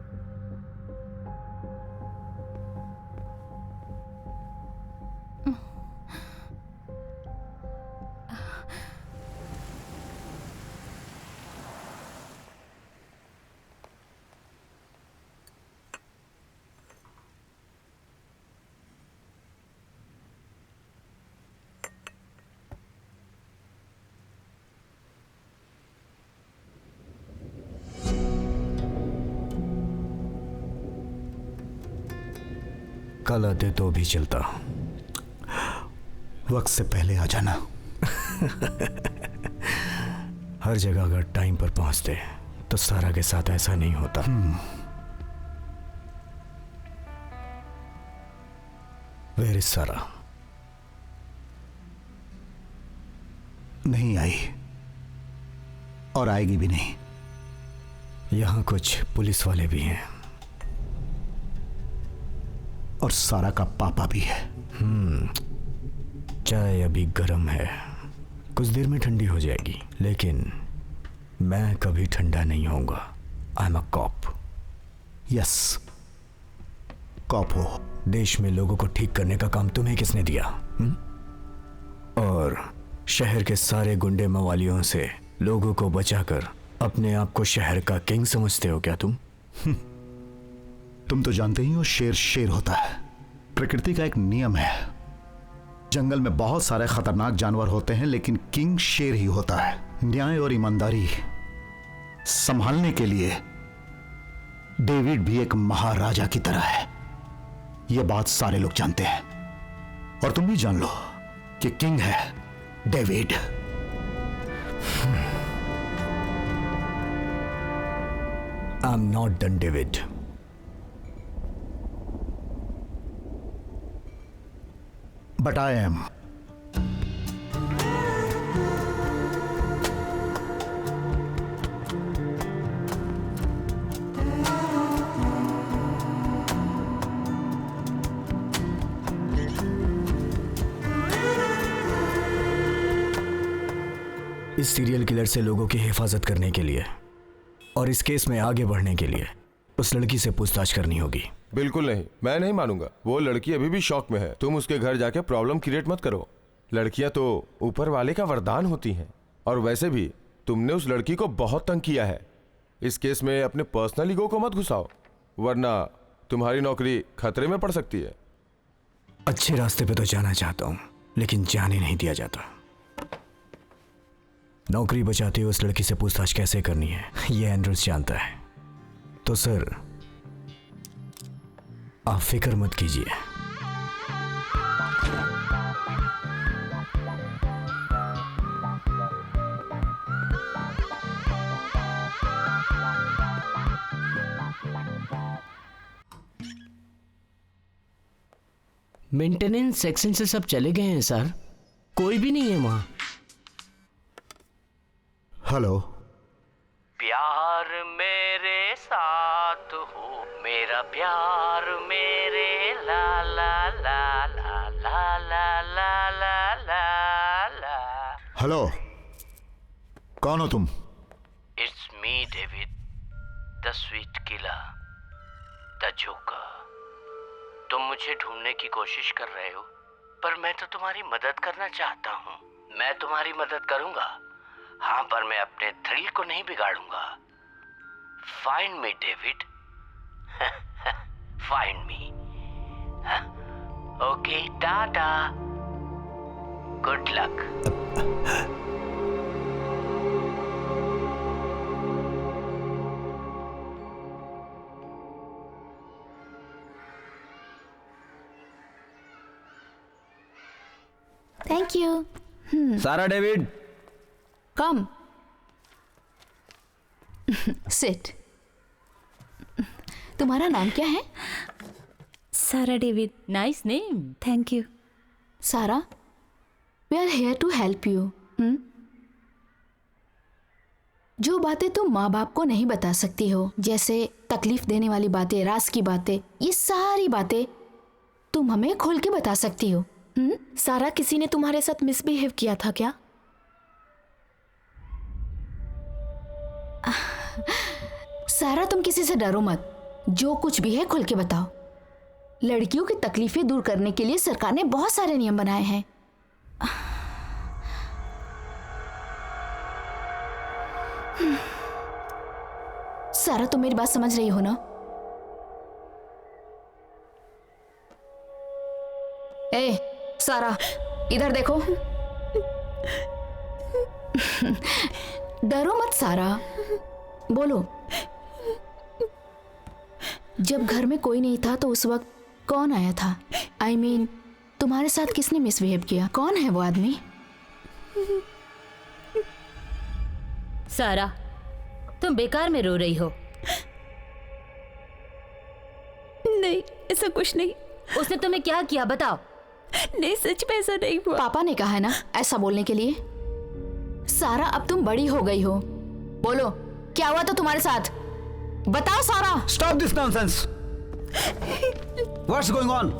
कल आते तो भी चलता। वक्त से पहले आ जाना। हर जगह अगर टाइम पर पहुंचते तो सारा के साथ ऐसा नहीं होता। वेयर इज सारा? नहीं आई और आएगी भी नहीं। यहां कुछ पुलिस वाले भी हैं और सारा का पापा भी है। चाय अभी गर्म है, कुछ देर में ठंडी हो जाएगी, लेकिन मैं कभी ठंडा नहीं होऊंगा। I am a cop. Yes, cop हो। देश में लोगों को ठीक करने का काम तुम्हें किसने दिया? और शहर के सारे गुंडे मवालियों से लोगों को बचाकर अपने आप को शहर का किंग समझते हो क्या तुम? तुम तो जानते ही हो, शेर शेर होता है। प्रकृति का एक नियम है। जंगल में बहुत सारे खतरनाक जानवर होते हैं, लेकिन किंग शेर ही होता है। न्याय और ईमानदारी संभालने के लिए डेविड भी एक महाराजा की तरह है। यह बात सारे लोग जानते हैं, और तुम भी जान लो कि किंग है David. I am not done David. But I am. इस सीरियल किलर से लोगों की हिफाजत करने के लिए और इस केस में आगे बढ़ने के लिए उस लड़की से पूछताछ करनी होगी। बिल्कुल नहीं, मैं नहीं मानूंगा। वो लड़की अभी भी शॉक में है। तुम उसके घर जाके प्रॉब्लम क्रिएट मत करो। लड़कियां तो ऊपर वाले का वरदान होती हैं, और वैसे भी तुमने उस लड़की को बहुत तंग किया है। इस केस में अपने पर्सनल ईगो को मत घुसाओ, वरना तुम्हारी नौकरी खतरे में पड़ सकती है। अच्छे रास्ते पे तो जाना चाहता हूं, लेकिन जाने नहीं दिया जाता। नौकरी बचाते हुए उस लड़की से पूछताछ कैसे करनी है ये एंड्रूस जानता है। तो सर, आप फिक्र मत कीजिए। मेंटेनेंस सेक्शन से सब चले गए हैं सर, कोई भी नहीं है वहां। हेलो। प्यार मेरे साथ हो, मेरा प्यार मेरे ला ला ला ला ला ला ला ला ला ला। हेलो, कौन हो तुम? It's me David, the sweet killer, the joker. तुम मुझे ढूंढने की कोशिश कर रहे हो, पर मैं तो तुम्हारी मदद करना चाहता हूँ। मैं तुम्हारी मदद करूंगा, हाँ, पर मैं अपने थ्रिल को नहीं बिगाड़ूंगा। Find me David, find me. Okay, tata, good luck. Thank you. Sarah David, come. Sit. तुम्हारा नाम क्या है? Sarah David. Nice name. Thank you. Sarah, we are here to help you. जो बातें तुम माँ बाप को नहीं बता सकती हो, जैसे तकलीफ देने वाली बातें, राज की बातें, ये सारी बातें तुम हमें खोल के बता सकती हो। सारा, किसी ने तुम्हारे साथ मिसबिहेव किया था क्या? सारा, तुम किसी से डरो मत, जो कुछ भी है खुल के बताओ। लड़कियों की तकलीफें दूर करने के लिए सरकार ने बहुत सारे नियम बनाए हैं। सारा, तुम मेरी बात समझ रही हो ना? ए सारा, इधर देखो। डरो मत सारा, बोलो। जब घर में कोई नहीं था तो उस वक्त कौन आया था? I mean, तुम्हारे साथ किसने मिसबिहेव किया? कौन है वो आदमी? सारा, तुम बेकार में रो रही हो। नहीं, ऐसा कुछ नहीं। उसने तुम्हें क्या किया बताओ। नहीं, सच में ऐसा नहीं हुआ। पापा ने कहा है ना ऐसा बोलने के लिए। सारा, अब तुम बड़ी हो गई हो, बोलो क्या हुआ था तुम्हारे साथ? बताओ सारा। Stop this nonsense. What's going on?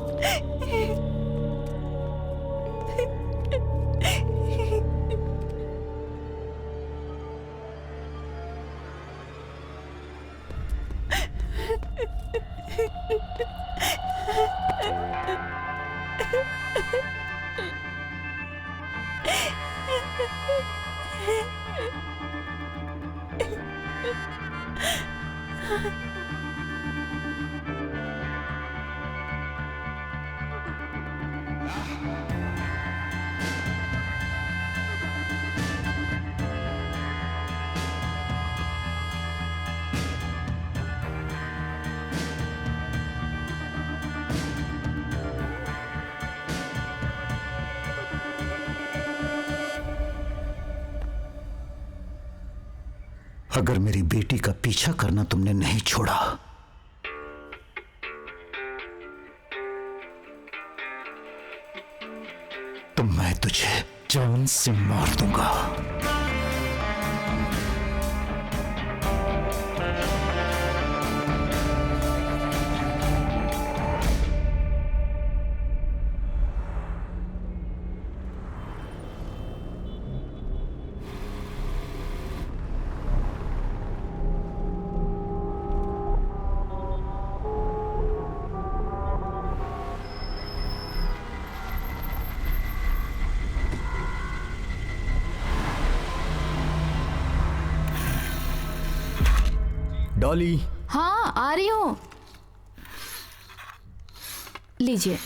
अगर मेरी बेटी का पीछा करना तुमने नहीं छोड़ा तो मैं तुझे जान से मार दूंगा। डॉली। हाँ, आ रही हूँ। लीजिए।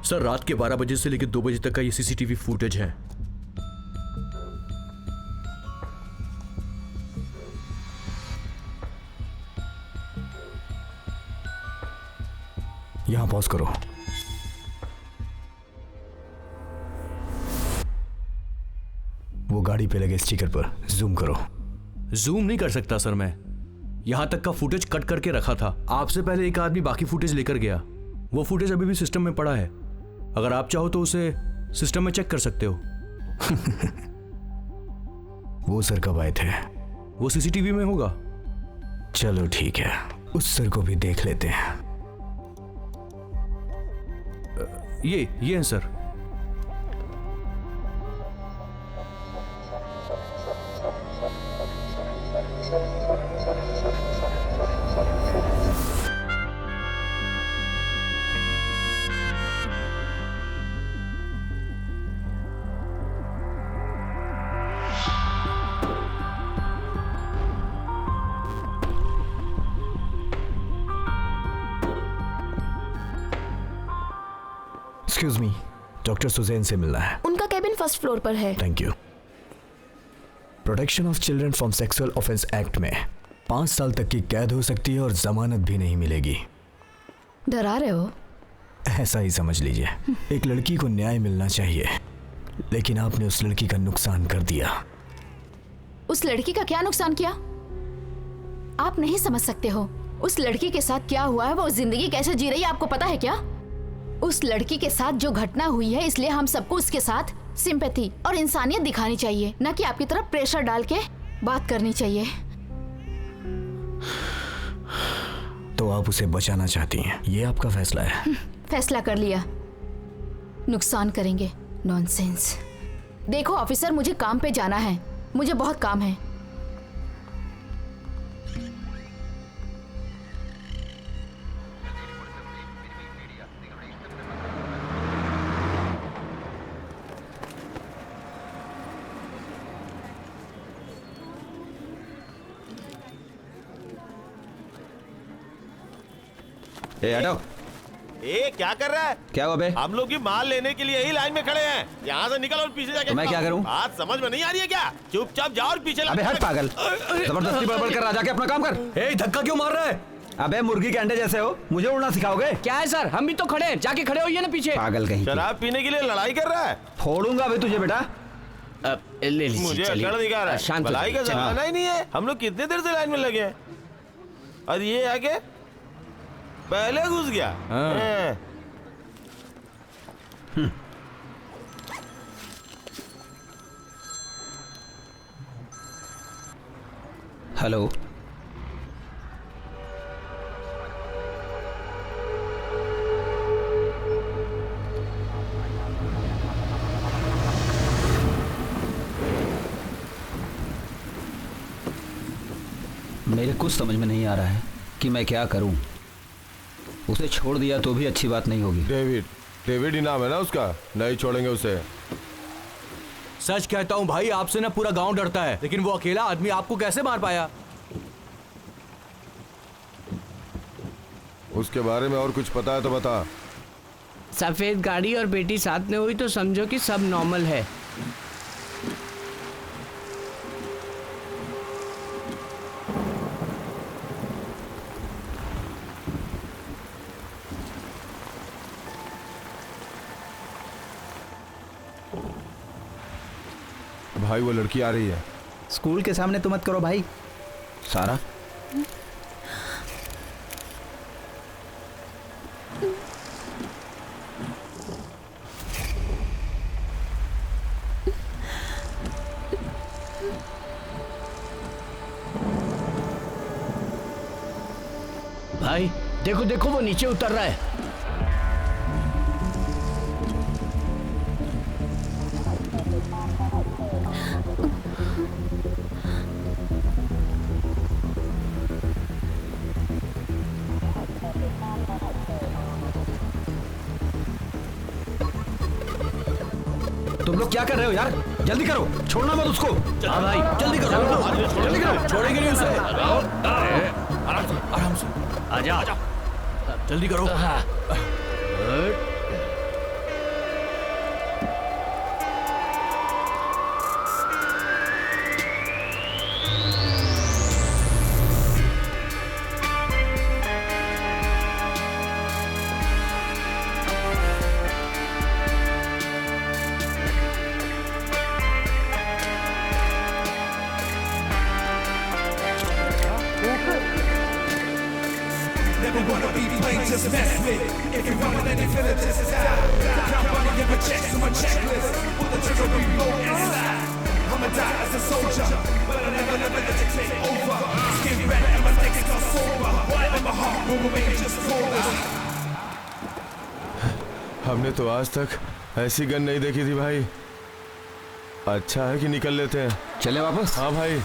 सर रात के 12 बजे से लेकर 2 बजे तक का ये सीसीटीवी फुटेज है। यहां पॉज करो। वो गाड़ी पे लगे स्टिकर पर जूम करो। जूम नहीं कर सकता सर मैं, यहां तक का फुटेज कट करके रखा था। आपसे पहले एक आदमी बाकी फुटेज लेकर गया। वो फुटेज अभी भी सिस्टम में पड़ा है, अगर आप चाहो तो उसे सिस्टम में चेक कर सकते हो। वो सर कब आए थे? वो सीसीटीवी में होगा। चलो ठीक है, उस सर को भी देख लेते हैं। ये है sir. Excuse me, doctor Susan से मिलना है। उनका कैबिन फर्स्ट फ्लोर पर है। Thank you. Protection of children from sexual offence act में 5 साल तक की कैद हो सकती है और जमानत भी नहीं मिलेगी। डरा रहे हो? ऐसा ही समझ लीजिए। एक लड़की को न्याय मिलना चाहिए, लेकिन आपने उस लड़की का नुकसान कर दिया। उस लड़की का क्या नुकसान किया? आप नहीं समझ सकते हो उस लड़की के साथ क्या हुआ है, वो जिंदगी कैसे जी रही है, आपको पता है क्या? उस लड़की के साथ जो घटना हुई है, इसलिए हम सबको उसके साथ सिंपैथी और इंसानियत दिखानी चाहिए, न कि आपकी तरफ प्रेशर डाल के बात करनी चाहिए। तो आप उसे बचाना चाहती हैं, ये आपका फैसला है? फैसला कर लिया, नुकसान करेंगे। नॉनसेंस। देखो ऑफिसर, मुझे काम पे जाना है, मुझे बहुत काम है। हटो। ए क्या कर रहा है? क्या हुआ बे? हम लोग की माल लेने के लिए यही लाइन में खड़े हैं। यहाँ से निकल और पीछे जाके। तो मैं क्या करूं? बात समझ में नहीं आ रही है क्या? चुपचाप जाओ और पीछे। अबे हट पागल, जबरदस्ती बड़बड़ कर रहा, जाके अपना काम कर। ए धक्का क्यों मार रहा है? अबे मुर्गी के अंडे जैसे हो, मुझे उड़ना सिखाओगे? क्या है सर, हम भी तो खड़े हैं, जाके खड़े होइए ना पीछे। पागल कहीं। शराब पीने के लिए लड़ाई कर रहा है। फोड़ूंगा अभी तुझे बेटा। ले लीजिए। मुझे अकड़ दिखा रहा है, भलाई का जमाना ही नहीं है। हम लोग कितने देर से लाइन में लगे हैं और ये आके पहले घुस गया। हेलो, मेरे कुछ समझ में नहीं आ रहा है कि मैं क्या करूं। उसे छोड़ दिया तो भी अच्छी बात नहीं होगी। डेविड ही नाम है ना उसका, नहीं छोड़ेंगे उसे। सच कहता हूं भाई, आपसे ना पूरा गांव डरता है, लेकिन वो अकेला आदमी आपको कैसे मार पाया? उसके बारे में और कुछ पता है तो बता। सफेद गाड़ी और बेटी साथ में हुई तो समझो कि सब नॉर्मल है। भाई वो लड़की आ रही है। स्कूल के सामने तो मत करो भाई। सारा भाई देखो देखो, वो नीचे उतर रहा है। तुम लोग क्या कर रहे हो यार? जल्दी करो, छोड़ना मत उसको। हाँ भाई जल्दी करो, जल्दी करो। छोड़ेंगे नहीं उसे। आराम से आजा, जल्दी करो। just mess with. If you run with any feeling, just stop. Count money, give a check to my checklist. Pull the trigger, reload and slide. I'ma die as a soldier, but I never let you take over. Skin back and my neck is all sober. And my heart will remain just colder. हमने तो आज तक ऐसी गन नहीं देखी थी भाई। अच्छा है कि निकल लेते हैं। चले वापस? हाँ भाई।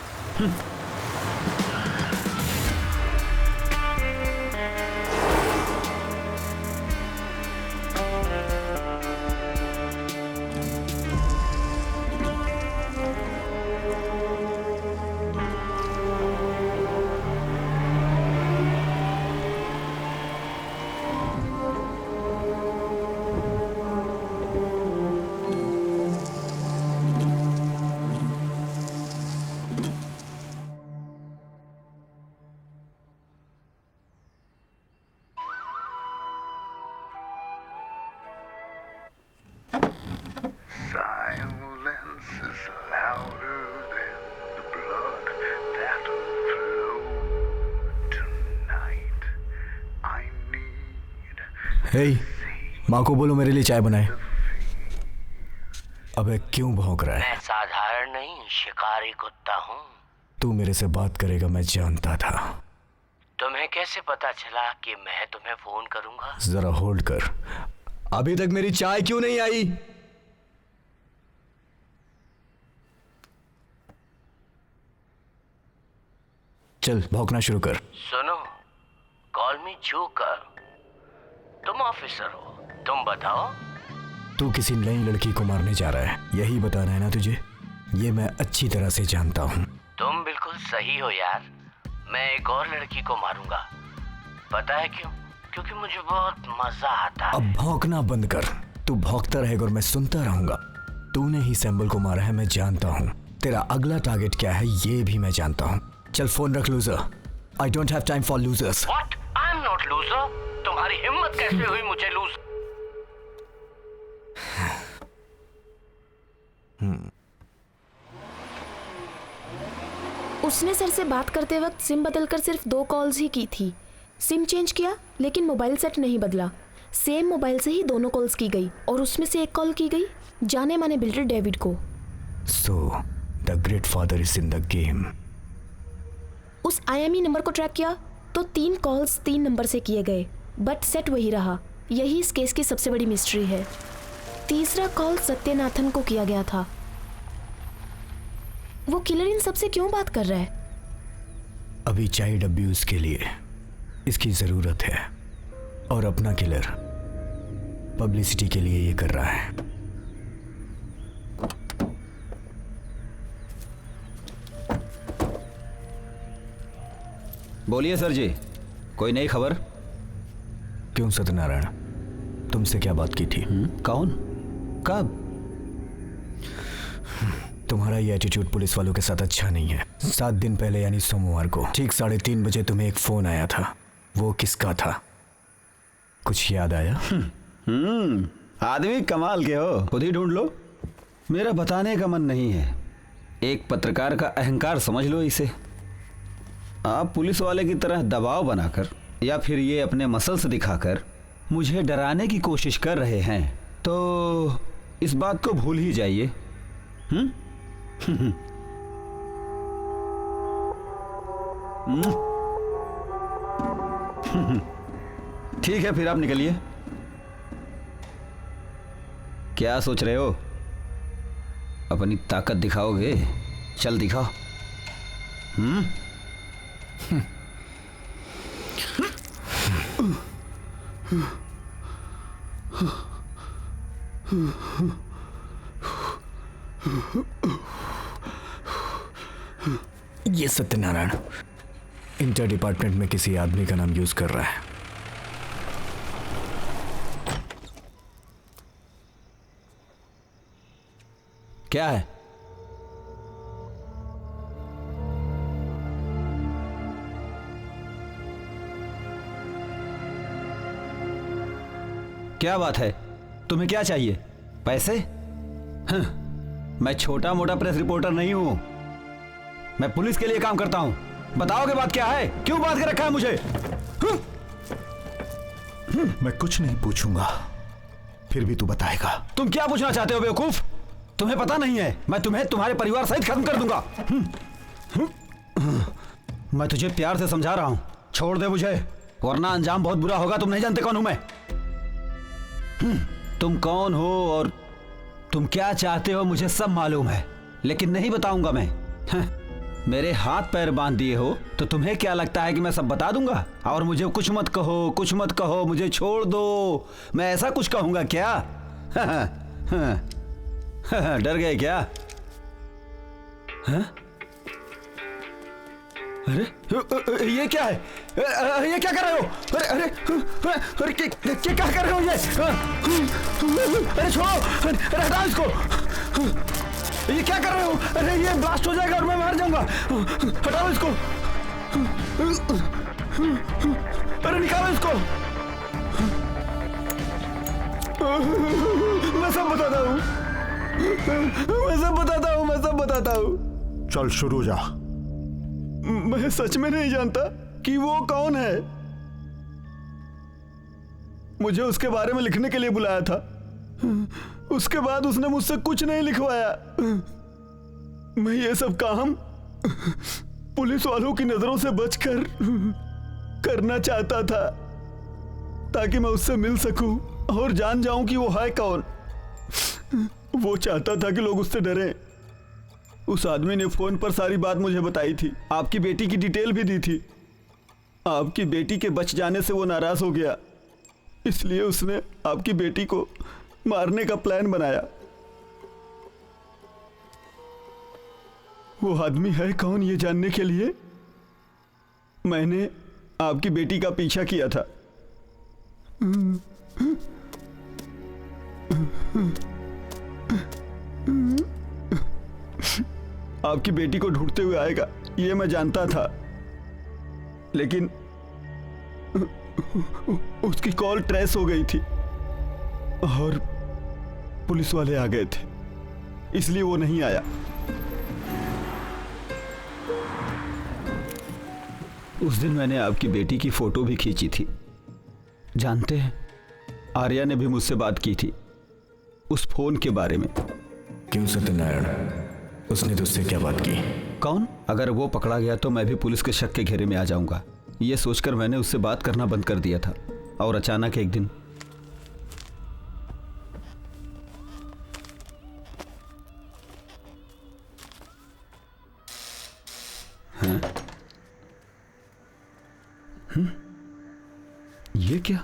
हे, माँ को बोलो मेरे लिए चाय बनाए। अबे क्यों भौंक रहा है? मैं साधारण नहीं शिकारी कुत्ता हूँ। तू मेरे से बात करेगा मैं जानता था। तुम्हें कैसे पता चला कि मैं तुम्हें फोन करूंगा? जरा होल्ड कर। अभी तक मेरी चाय क्यों नहीं आई? चल भौंकना शुरू कर। सुनो, कॉल मी जोकर। तुम ऑफिसर हो, तुम बताओ। तू किसी नई लड़की को मारने जा रहा है, यही बताना है ना तुझे? ये मैं अच्छी तरह से जानता हूँ। तुम बिल्कुल सही हो यार। मैं एक और लड़की को मारूंगा। पता है क्यों? क्योंकि मुझे बहुत मजा आता है। अब भौंकना बंद कर। तू भौंकता रहेगा और मैं सुनता रहूंगा। तूने ही सैम्बल को मारा है, मैं जानता हूँ। तेरा अगला टारगेट क्या है ये भी मैं जानता हूँ। चल फोन रख loser. I don't have time for losers. What? I am not loser. तुम्हारी हिम्मत कैसे हुई मुझे लूज? उसने सर से बात करते वक्त सिम बदलकर सिर्फ 2 कॉल्स ही की थी। सिम चेंज किया लेकिन मोबाइल सेट नहीं बदला। सेम मोबाइल से ही दोनों कॉल्स की गई और उसमें से एक कॉल की गई जाने माने बिल्डर डेविड को। So, the great father is in the game. उस IME नंबर को ट्रैक किया तो 3 कॉल्स 3 नंबर से किए गए, बट सेट वही रहा। यही इस केस की सबसे बड़ी मिस्ट्री है। तीसरा कॉल सत्यनाथन को किया गया था। वो किलर इन सबसे क्यों बात कर रहा है? अभी चाइल्ड अब्यूज के लिए इसकी जरूरत है और अपना किलर पब्लिसिटी के लिए ये कर रहा है। बोलिए सर जी, कोई नई खबर? क्यों सत्यनारायण, तुमसे क्या बात की थी? कौन? कब? तुम्हारा ये एटीट्यूड पुलिस वालों के साथ अच्छा नहीं है। 7 दिन पहले यानी सोमवार को ठीक 3:30 बजे तुम्हें एक फोन आया था। वो किसका था? कुछ याद आया? आदमी कमाल के हो, खुद ही ढूंढ लो। मेरा बताने का मन नहीं है। एक पत्रकार का अहंकार समझ लो इसे। आप पुलिस वाले की तरह दबाव बनाकर या फिर ये अपने मसल्स दिखाकर मुझे डराने की कोशिश कर रहे हैं, तो इस बात को भूल ही जाइए। ठीक है, फिर आप निकलिए। क्या सोच रहे हो? अपनी ताकत दिखाओगे? चल दिखाओ। ये सत्यनारायण इंटर डिपार्टमेंट में किसी आदमी का नाम यूज कर रहा है। क्या है? क्या बात है? तुम्हें क्या चाहिए? पैसे? मैं छोटा मोटा प्रेस रिपोर्टर नहीं हूं। मैं पुलिस के लिए काम करता हूं। बताओगे बात क्या है? क्यों बात कर रखा है मुझे? मैं कुछ नहीं पूछूंगा, फिर भी तू बताएगा। तुम क्या पूछना चाहते हो बेवकूफ? तुम्हें पता नहीं है, मैं तुम्हें तुम्हारे परिवार सहित खत्म कर दूंगा। मैं तुझे प्यार से समझा रहा हूं, छोड़ दे मुझे, वरना अंजाम बहुत बुरा होगा। तुम नहीं जानते कौन हूं मैं। तुम कौन हो और तुम क्या चाहते हो मुझे सब मालूम है, लेकिन नहीं बताऊंगा मैं। मेरे हाथ पैर बांध दिए हो तो तुम्हें क्या लगता है कि मैं सब बता दूंगा? और मुझे कुछ मत कहो, कुछ मत कहो, मुझे छोड़ दो। मैं ऐसा कुछ कहूंगा क्या? डर गए क्या? हाँ? अरे ये क्या है? ये क्या कर रहे हो? अरे अरे अरे क्या कर रहे हो ये? अरे छोड़ो, अरे हटाओ इसको। ये क्या कर रहे हो? अरे ये ब्लास्ट हो जाएगा और मैं मार जाऊंगा। हटाओ इसको। अरे निकालो इसको। मैं सब बताता हूँ, मैं सब बताता हूँ, मैं सब बताता हूँ। चल शुरू जा। मैं सच में नहीं जानता कि वो कौन है। मुझे उसके बारे में लिखने के लिए बुलाया था, उसके बाद उसने मुझसे कुछ नहीं लिखवाया। मैं ये सब काम पुलिस वालों की नजरों से बचकर करना चाहता था, ताकि मैं उससे मिल सकूं और जान जाऊं कि वो है कौन। वो चाहता था कि लोग उससे डरें। उस आदमी ने फोन पर सारी बात मुझे बताई थी, आपकी बेटी की डिटेल भी दी थी। आपकी बेटी के बच जाने से वो नाराज हो गया, इसलिए उसने आपकी बेटी को मारने का प्लान बनाया। वो आदमी है कौन ये जानने के लिए मैंने आपकी बेटी का पीछा किया था। आपकी बेटी को ढूंढते हुए आएगा ये मैं जानता था, लेकिन उसकी कॉल ट्रेस हो गई थी और पुलिस वाले आ गए थे, इसलिए वो नहीं आया। उस दिन मैंने आपकी बेटी की फोटो भी खींची थी। जानते हैं, आर्या ने भी मुझसे बात की थी उस फोन के बारे में। क्यों सत्यनारायण, उसने तुझसे क्या बात की? कौन? अगर वो पकड़ा गया तो मैं भी पुलिस के शक के घेरे में आ जाऊंगा, ये सोचकर मैंने उससे बात करना बंद कर दिया था। और अचानक एक दिन ये क्या?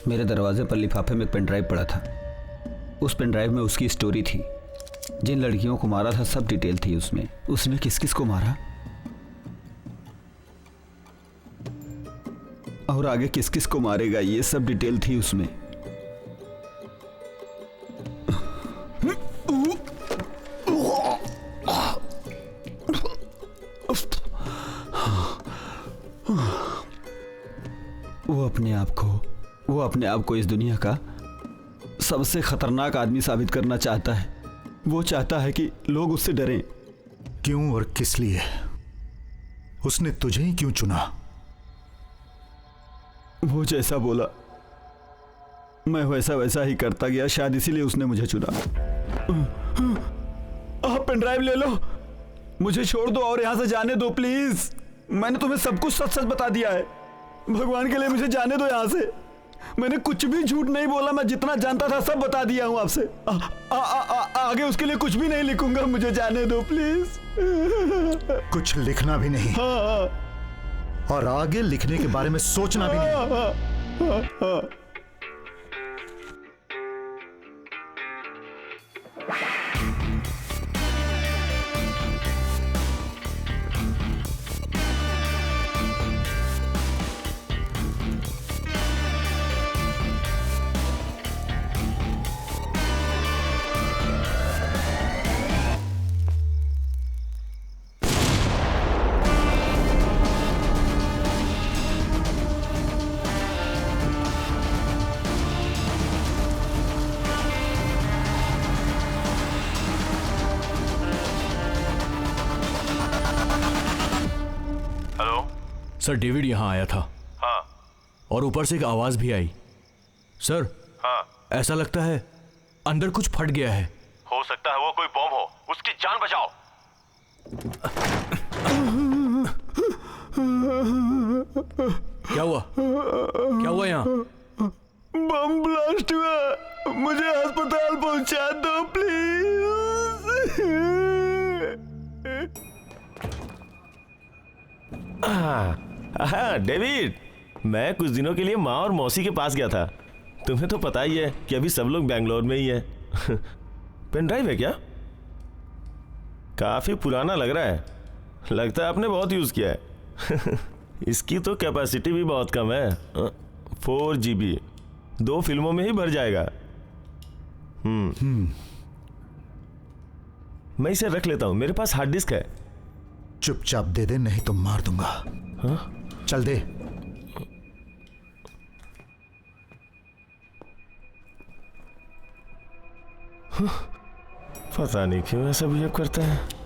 मेरे दरवाजे पर लिफाफे में एक पेन ड्राइव पड़ा था। उस पेन ड्राइव में उसकी स्टोरी थी, जिन लड़कियों को मारा था सब डिटेल थी उसमें। उसने किस किस को मारा और आगे किस किस को मारेगा, ये सब डिटेल थी उसमें। वो अपने आप को इस दुनिया का सबसे खतरनाक आदमी साबित करना चाहता है। वो चाहता है कि लोग उससे डरें। क्यों और किस लिए? उसने तुझे ही क्यों चुना? वो जैसा बोला मैं वैसा वैसा ही करता गया, शायद इसीलिए उसने मुझे चुना। आप पेन ड्राइव ले लो, मुझे छोड़ दो और यहां से जाने दो प्लीज। मैंने तुम्हें सब कुछ सच सच बता दिया है, भगवान के लिए मुझे जाने दो यहां से। मैंने कुछ भी झूठ नहीं बोला, मैं जितना जानता था सब बता दिया हूं आपसे। आगे उसके लिए कुछ भी नहीं लिखूंगा, मुझे जाने दो प्लीज। कुछ लिखना भी नहीं? हाँ। और आगे लिखने के बारे में सोचना भी नहीं? सर डेविड यहाँ आया था। हाँ, और ऊपर से एक आवाज भी आई। सर, हाँ, ऐसा लगता है अंदर कुछ फट गया है। हो सकता है वो कोई बॉम्ब हो। उसकी जान बचाओ। क्या हुआ? क्या हुआ यहाँ? बम ब्लास्ट हुआ, मुझे अस्पताल पहुंचा दो प्लीज। डेविड, मैं कुछ दिनों के लिए माँ और मौसी के पास गया था। तुम्हें तो पता ही है कि अभी सब लोग बेंगलोर में ही है। पेन ड्राइव है क्या? काफी पुराना लग रहा है। लगता है आपने बहुत यूज किया है। इसकी तो कैपेसिटी भी बहुत कम है। 4 GB 2 फिल्मों में ही भर जाएगा। मैं इसे रख लेता हूं, मेरे पास हार्ड डिस्क है। चुपचाप दे दे, नहीं तो मार दूंगा। हाँ? चल दे। पता नहीं क्यों ऐसा बिहेव करता है।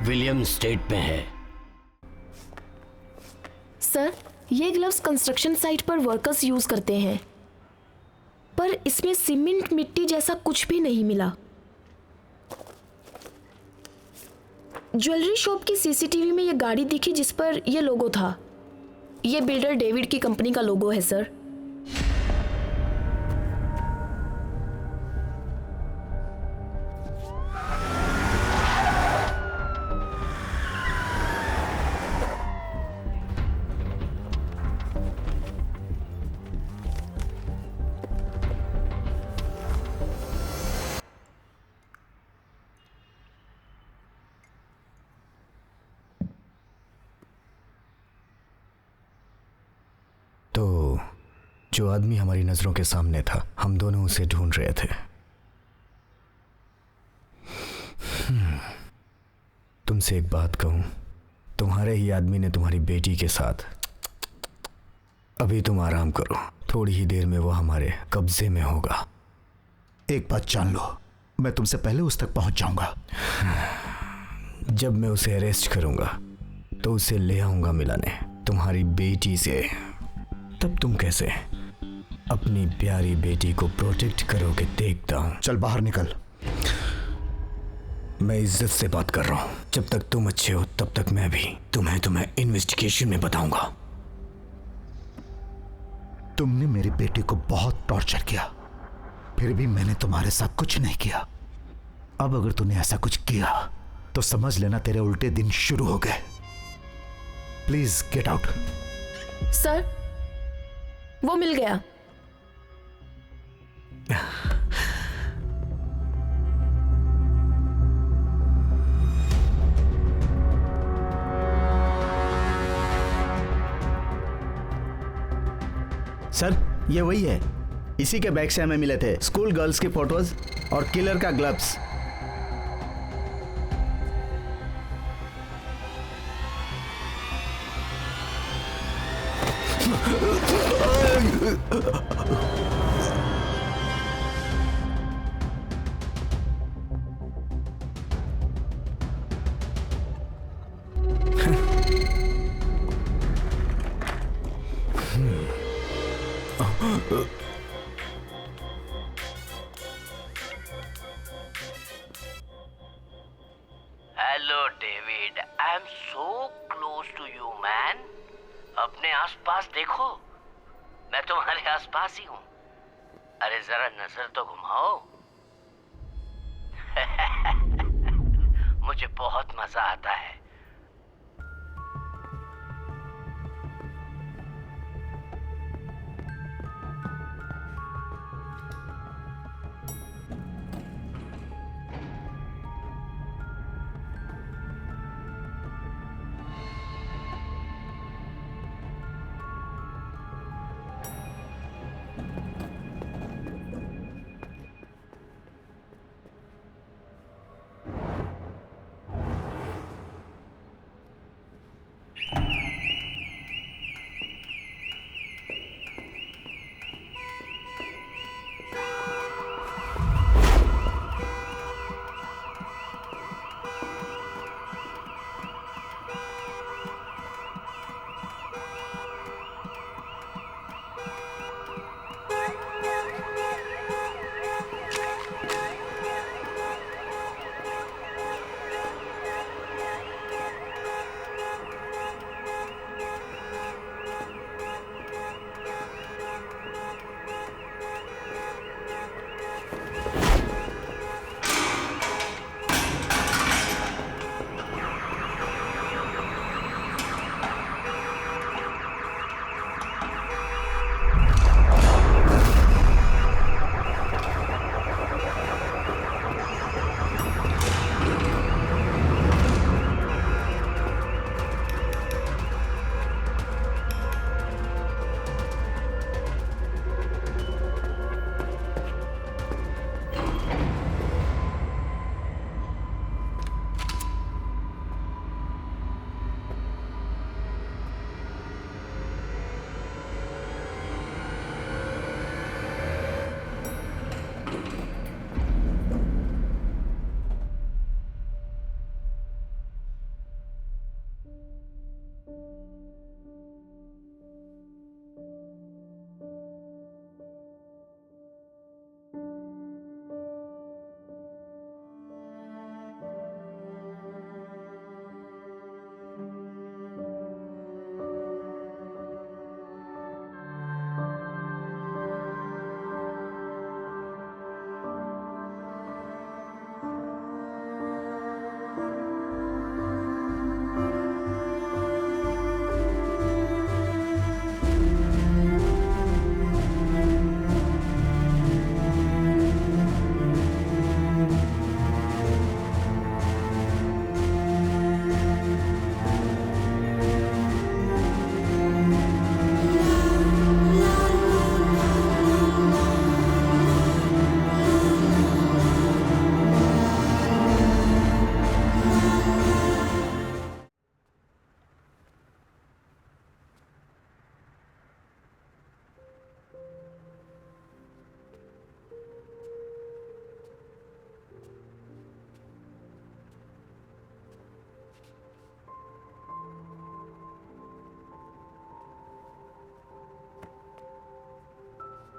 विलियम स्टेट में है। सर, ये ग्लव्स कंस्ट्रक्शन साइट पर वर्कर्स यूज करते हैं, पर इसमें सीमेंट मिट्टी जैसा कुछ भी नहीं मिला। ज्वेलरी शॉप की सीसीटीवी में ये गाड़ी दिखी जिस पर ये लोगो था। ये बिल्डर डेविड की कंपनी का लोगो है सर। तो जो आदमी हमारी नजरों के सामने था, हम दोनों उसे ढूंढ रहे थे। तुमसे एक बात कहूं, तुम्हारे ही आदमी ने तुम्हारी बेटी के साथ। अभी तुम आराम करो, थोड़ी ही देर में वो हमारे कब्जे में होगा। एक बात जान लो, मैं तुमसे पहले उस तक पहुंच जाऊंगा। जब मैं उसे अरेस्ट करूंगा तो उसे ले आऊंगा मिलाने तुम्हारी बेटी से। तब तुम कैसे अपनी प्यारी बेटी को प्रोटेक्ट करोगे देखता हूं। चल बाहर निकल। मैं इज्जत से बात कर रहा हूं। जब तक तुम अच्छे हो तब तक मैं भी तुम्हें इन्वेस्टिगेशन में बताऊंगा। तुमने मेरी बेटी को बहुत टॉर्चर किया, फिर भी मैंने तुम्हारे साथ कुछ नहीं किया। अब अगर तूने ऐसा कुछ किया तो समझ लेना तेरे उल्टे दिन शुरू हो गए। Please get out. सर, वो मिल गया। सर ये वही है, इसी के बैग से हमें मिले थे स्कूल गर्ल्स की फोटोज और किलर का gloves. Hello David, I am so close to you man. अपने आसपास देखो, मैं तुम्हारे आसपास ही हूँ। अरे जरा नजर तो घुमाओ। मुझे बहुत मजा आता है।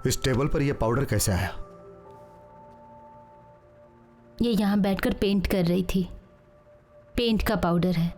इस टेबल पर यह पाउडर कैसे आया? ये यहाँ बैठकर पेंट कर रही थी। पेंट का पाउडर है।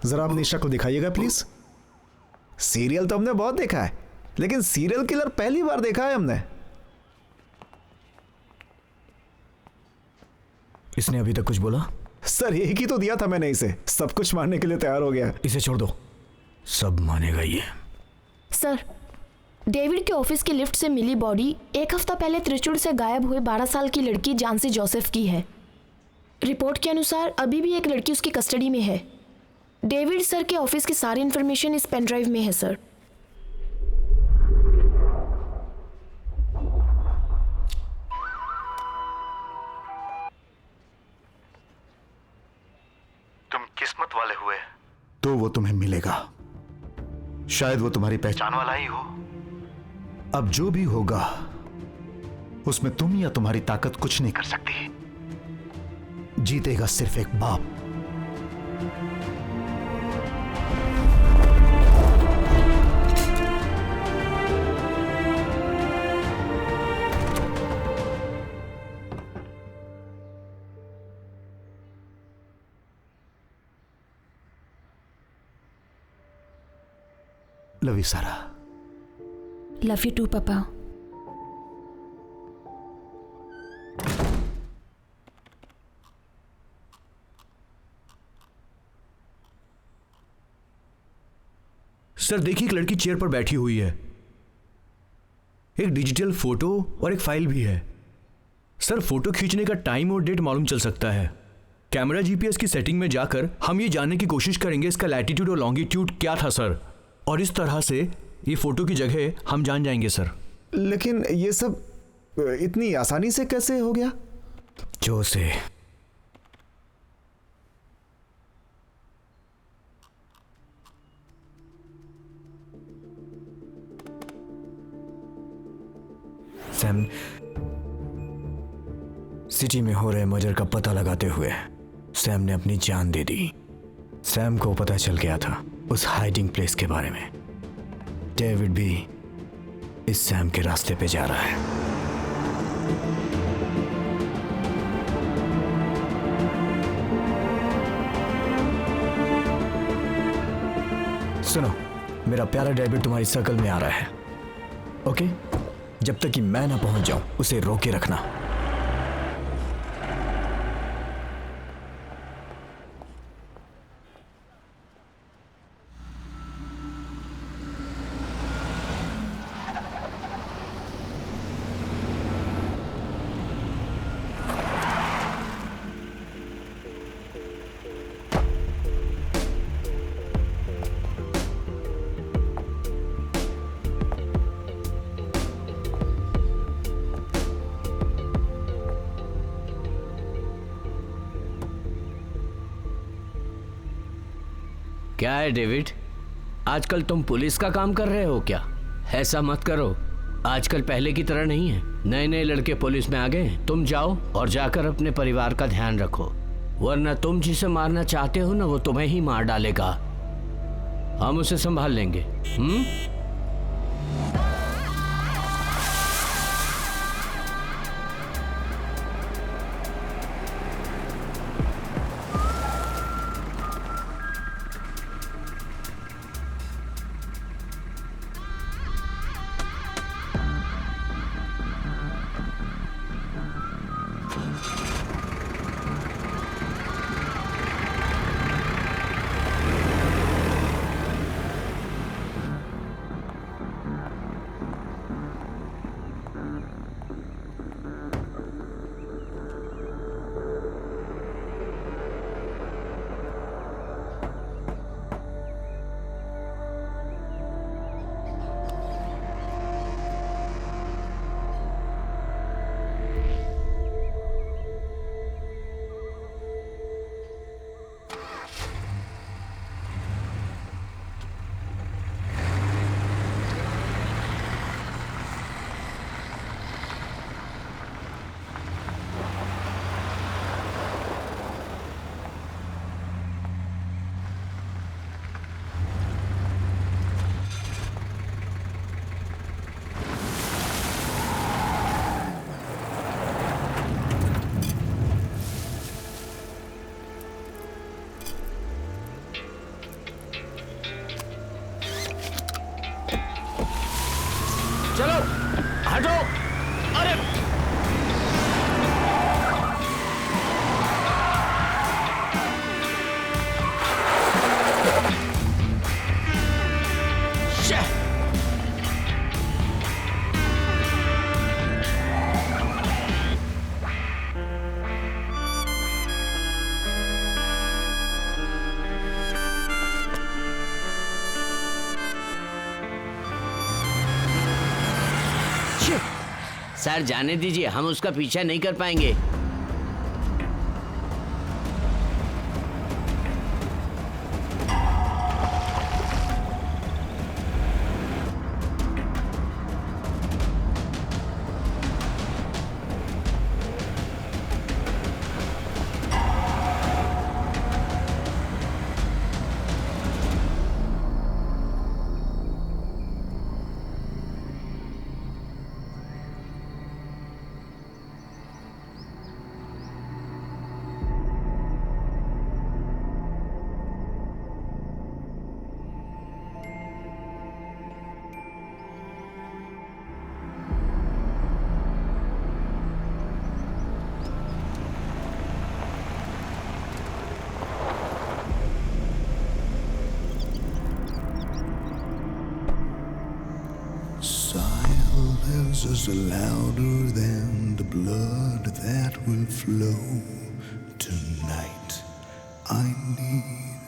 जरा आप निशा को दिखाइएगा प्लीज। सीरियल तो हमने बहुत देखा है, लेकिन सीरियल किलर पहली बार देखा है हमने। इसने अभी तक कुछ बोला? सर एक ही तो दिया था मैंने इसे, सब कुछ मानने के लिए तैयार हो गया। इसे छोड़ दो, सब मानेगा ये। सर, डेविड के ऑफिस की लिफ्ट से मिली बॉडी 1 हफ्ता पहले त्रिचुर से गायब हुए 12 साल की लड़की जानसी जोसेफ की है। रिपोर्ट के अनुसार अभी भी एक लड़की उसकी कस्टडी में है। डेविड सर के ऑफिस की सारी इंफॉर्मेशन इस पेन ड्राइव में है सर। तुम किस्मत वाले हुए तो वो तुम्हें मिलेगा। शायद वो तुम्हारी पहचान वाला ही हो। अब जो भी होगा उसमें तुम या तुम्हारी ताकत कुछ नहीं कर सकती। जीतेगा सिर्फ एक बाप। लव यू सारा। लव यू टू पापा। सर देखिए, एक लड़की चेयर पर बैठी हुई है। एक डिजिटल फोटो और एक फाइल भी है। सर फोटो खींचने का टाइम और डेट मालूम चल सकता है। कैमरा जीपीएस की सेटिंग में जाकर हम ये जानने की कोशिश करेंगे इसका लैटिट्यूड और लॉन्गिट्यूड क्या था सर, और इस तरह से ये फोटो की जगह हम जान जाएंगे सर। लेकिन ये सब इतनी आसानी से कैसे हो गया? जो से सैम सिटी में हो रहे मर्डर का पता लगाते हुए सैम ने अपनी जान दे दी। सैम को पता चल गया था उस हाइडिंग प्लेस के बारे में। डेविड भी इस सैम के रास्ते पे जा रहा है। सुनो, मेरा प्यारा डेविड तुम्हारी सर्कल में आ रहा है, ओके? जब तक कि मैं ना पहुंच जाऊं उसे रोके रखना। क्या है डेविड, आजकल तुम पुलिस का काम कर रहे हो क्या? ऐसा मत करो, आजकल पहले की तरह नहीं है। नए नए लड़के पुलिस में आ गए हैं। तुम जाओ और जाकर अपने परिवार का ध्यान रखो, वरना तुम जिसे मारना चाहते हो ना वो तुम्हें ही मार डालेगा। हम उसे संभाल लेंगे। सर जाने दीजिए, हम उसका पीछा नहीं कर पाएंगे। Silence is louder than the blood that will flow. Tonight I need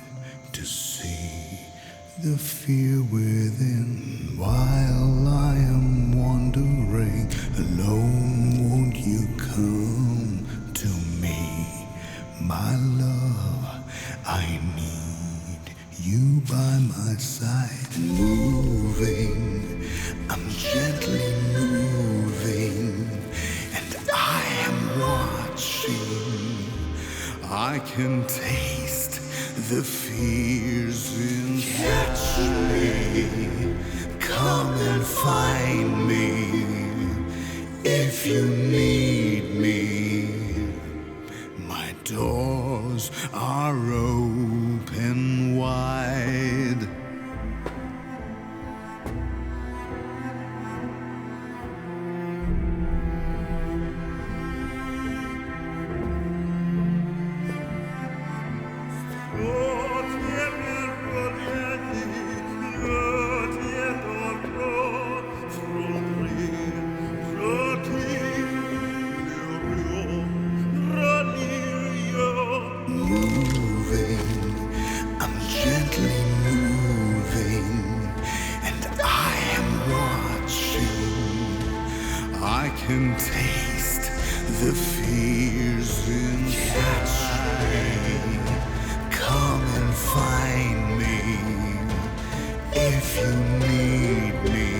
to see the fear within while I am wandering alone. Won't you come to me, my love? I need you by my side, moving. I'm gently moving, and I am watching. I can taste the fears in. Catch me, come and find me if you need me. My doors are open wide. I can taste the fears inside. Come and find me if you need me.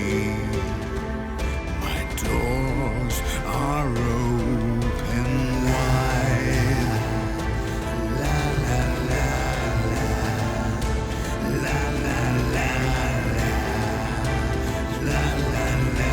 My doors are open wide. La la la la, la la la la, la la la.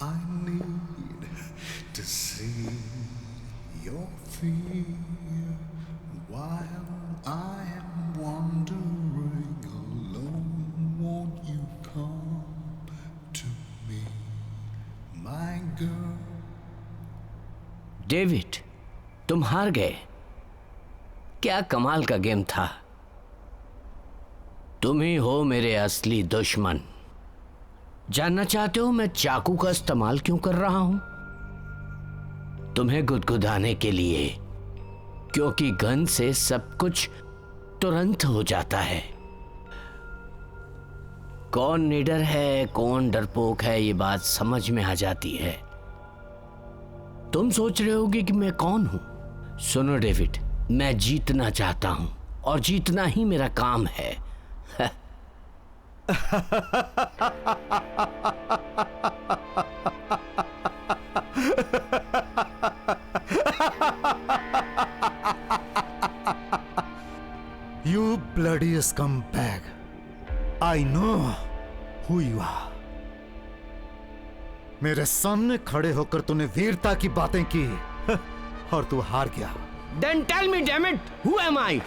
I need to see your fear while I am wandering alone. Won't you come to me, my girl? David, तुम हार गए। क्या कमाल का गेम था। तुम ही हो मेरे असली दुश्मन। जानना चाहते हो मैं चाकू का इस्तेमाल क्यों कर रहा हूं? तुम्हें गुदगुदाने के लिए, क्योंकि गन से सब कुछ तुरंत हो जाता है। कौन निडर है, कौन डरपोक है, ये बात समझ में आ जाती है। तुम सोच रहे होगे कि मैं कौन हूं। सुनो डेविड, मैं जीतना चाहता हूं और जीतना ही मेरा काम है। You bloody scumbag. I know who you are. मेरे सामने खड़े होकर तूने वीरता की बातें की और तू हार गया। Then tell me, damn it, who am I?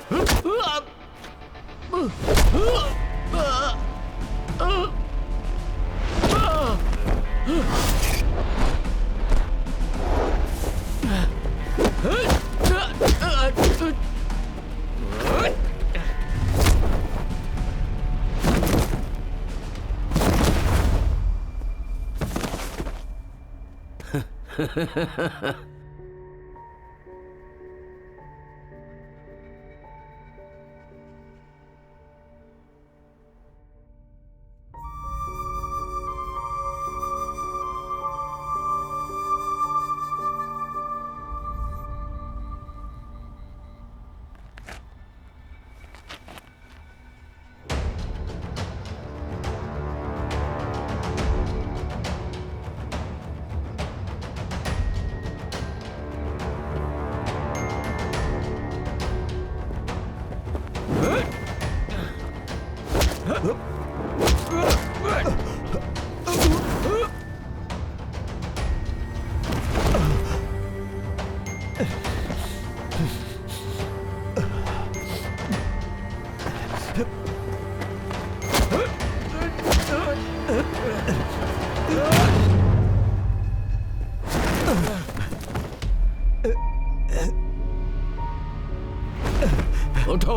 उठो,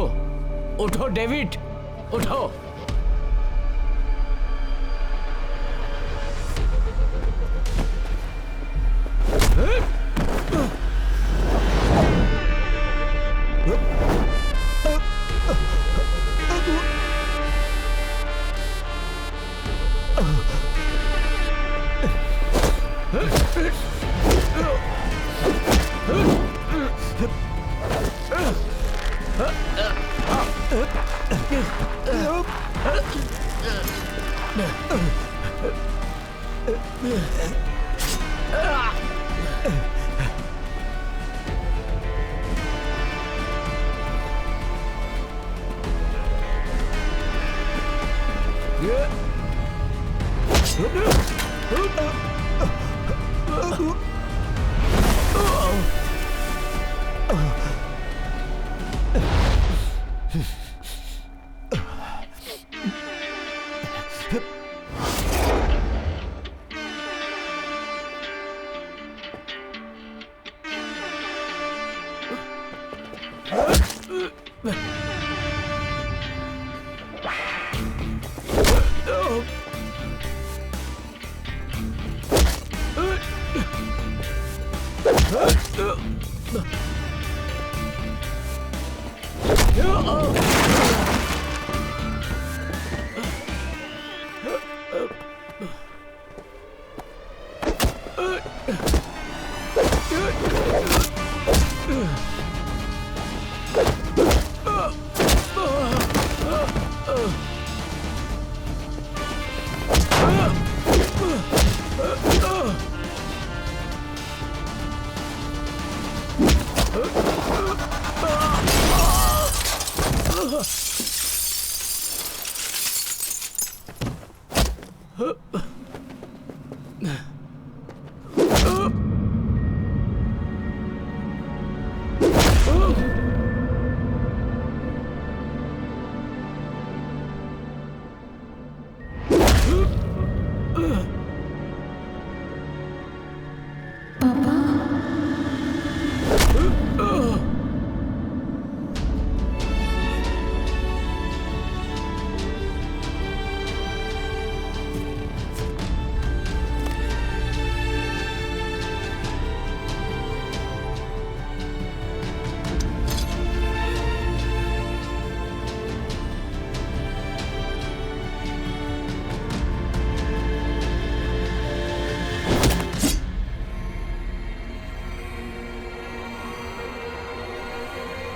उठो डेविड, उठो।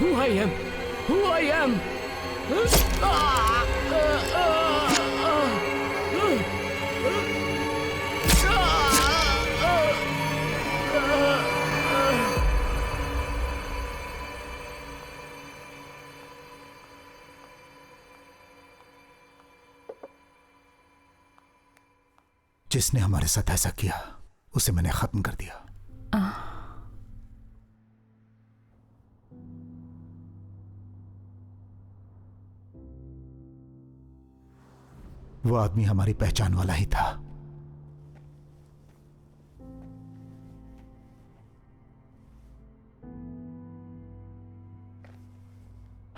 who I am. Who I am. जिसने हमारे साथ ऐसा किया उसे मैंने खत्म कर दिया। वो आदमी हमारी पहचान वाला ही था।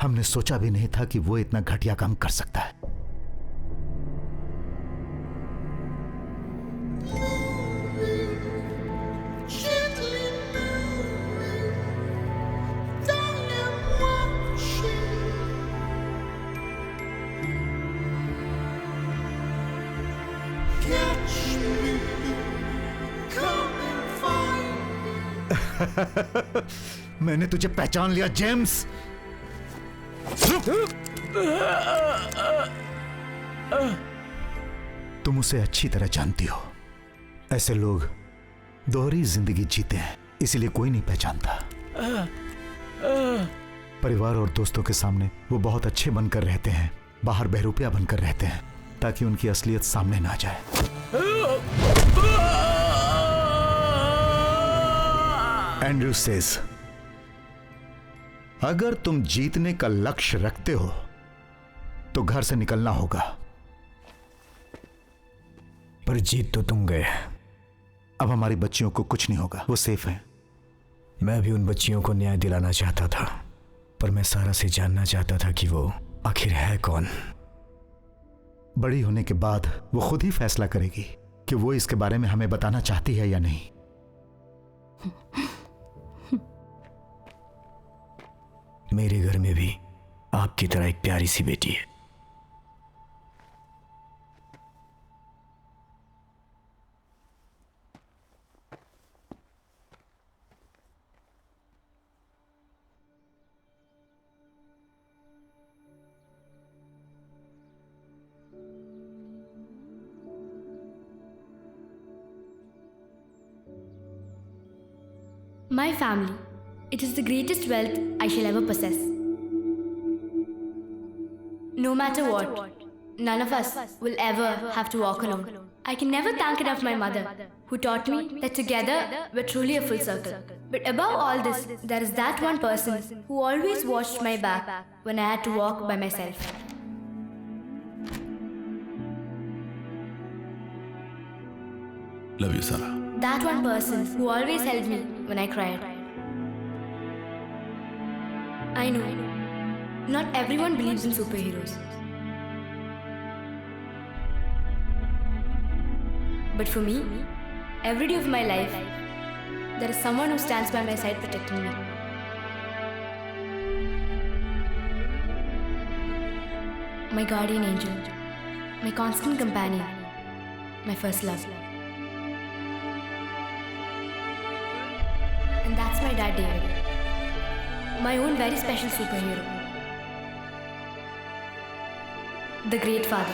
हमने सोचा भी नहीं था कि वो इतना घटिया काम कर सकता है। मैंने तुझे पहचान लिया जेम्स। तुम उसे अच्छी तरह जानती हो। ऐसे लोग दोहरी जिंदगी जीते हैं, इसीलिए कोई नहीं पहचानता। परिवार और दोस्तों के सामने वो बहुत अच्छे बनकर रहते हैं, बाहर बहरूपिया बनकर रहते हैं ताकि उनकी असलियत सामने ना जाए। एंड्रयू सेज, अगर तुम जीतने का लक्ष्य रखते हो तो घर से निकलना होगा। पर जीत तो तुम गए। अब हमारी बच्चियों को कुछ नहीं होगा, वो सेफ हैं। मैं भी उन बच्चियों को न्याय दिलाना चाहता था, पर मैं सारा से जानना चाहता था कि वो आखिर है कौन। बड़ी होने के बाद वो खुद ही फैसला करेगी कि वो इसके बारे में हमें बताना चाहती है या नहीं। मेरे घर में भी आपकी तरह एक प्यारी सी बेटी है। My family. It is the greatest wealth I shall ever possess. No matter what, none of us will ever have to walk alone. I can never thank enough my mother, who taught me that together we're truly a full circle. But above all this, there is that one person who always watched my back when I had to walk by myself. Love you, Sarah. That one person who always held me when I cried. I know, not everyone believes in superheroes. But for me, every day of my life, there is someone who stands by my side protecting me. My guardian angel, my constant companion, my first love. And that's my dad, David. My own very special superhero. The Great Father.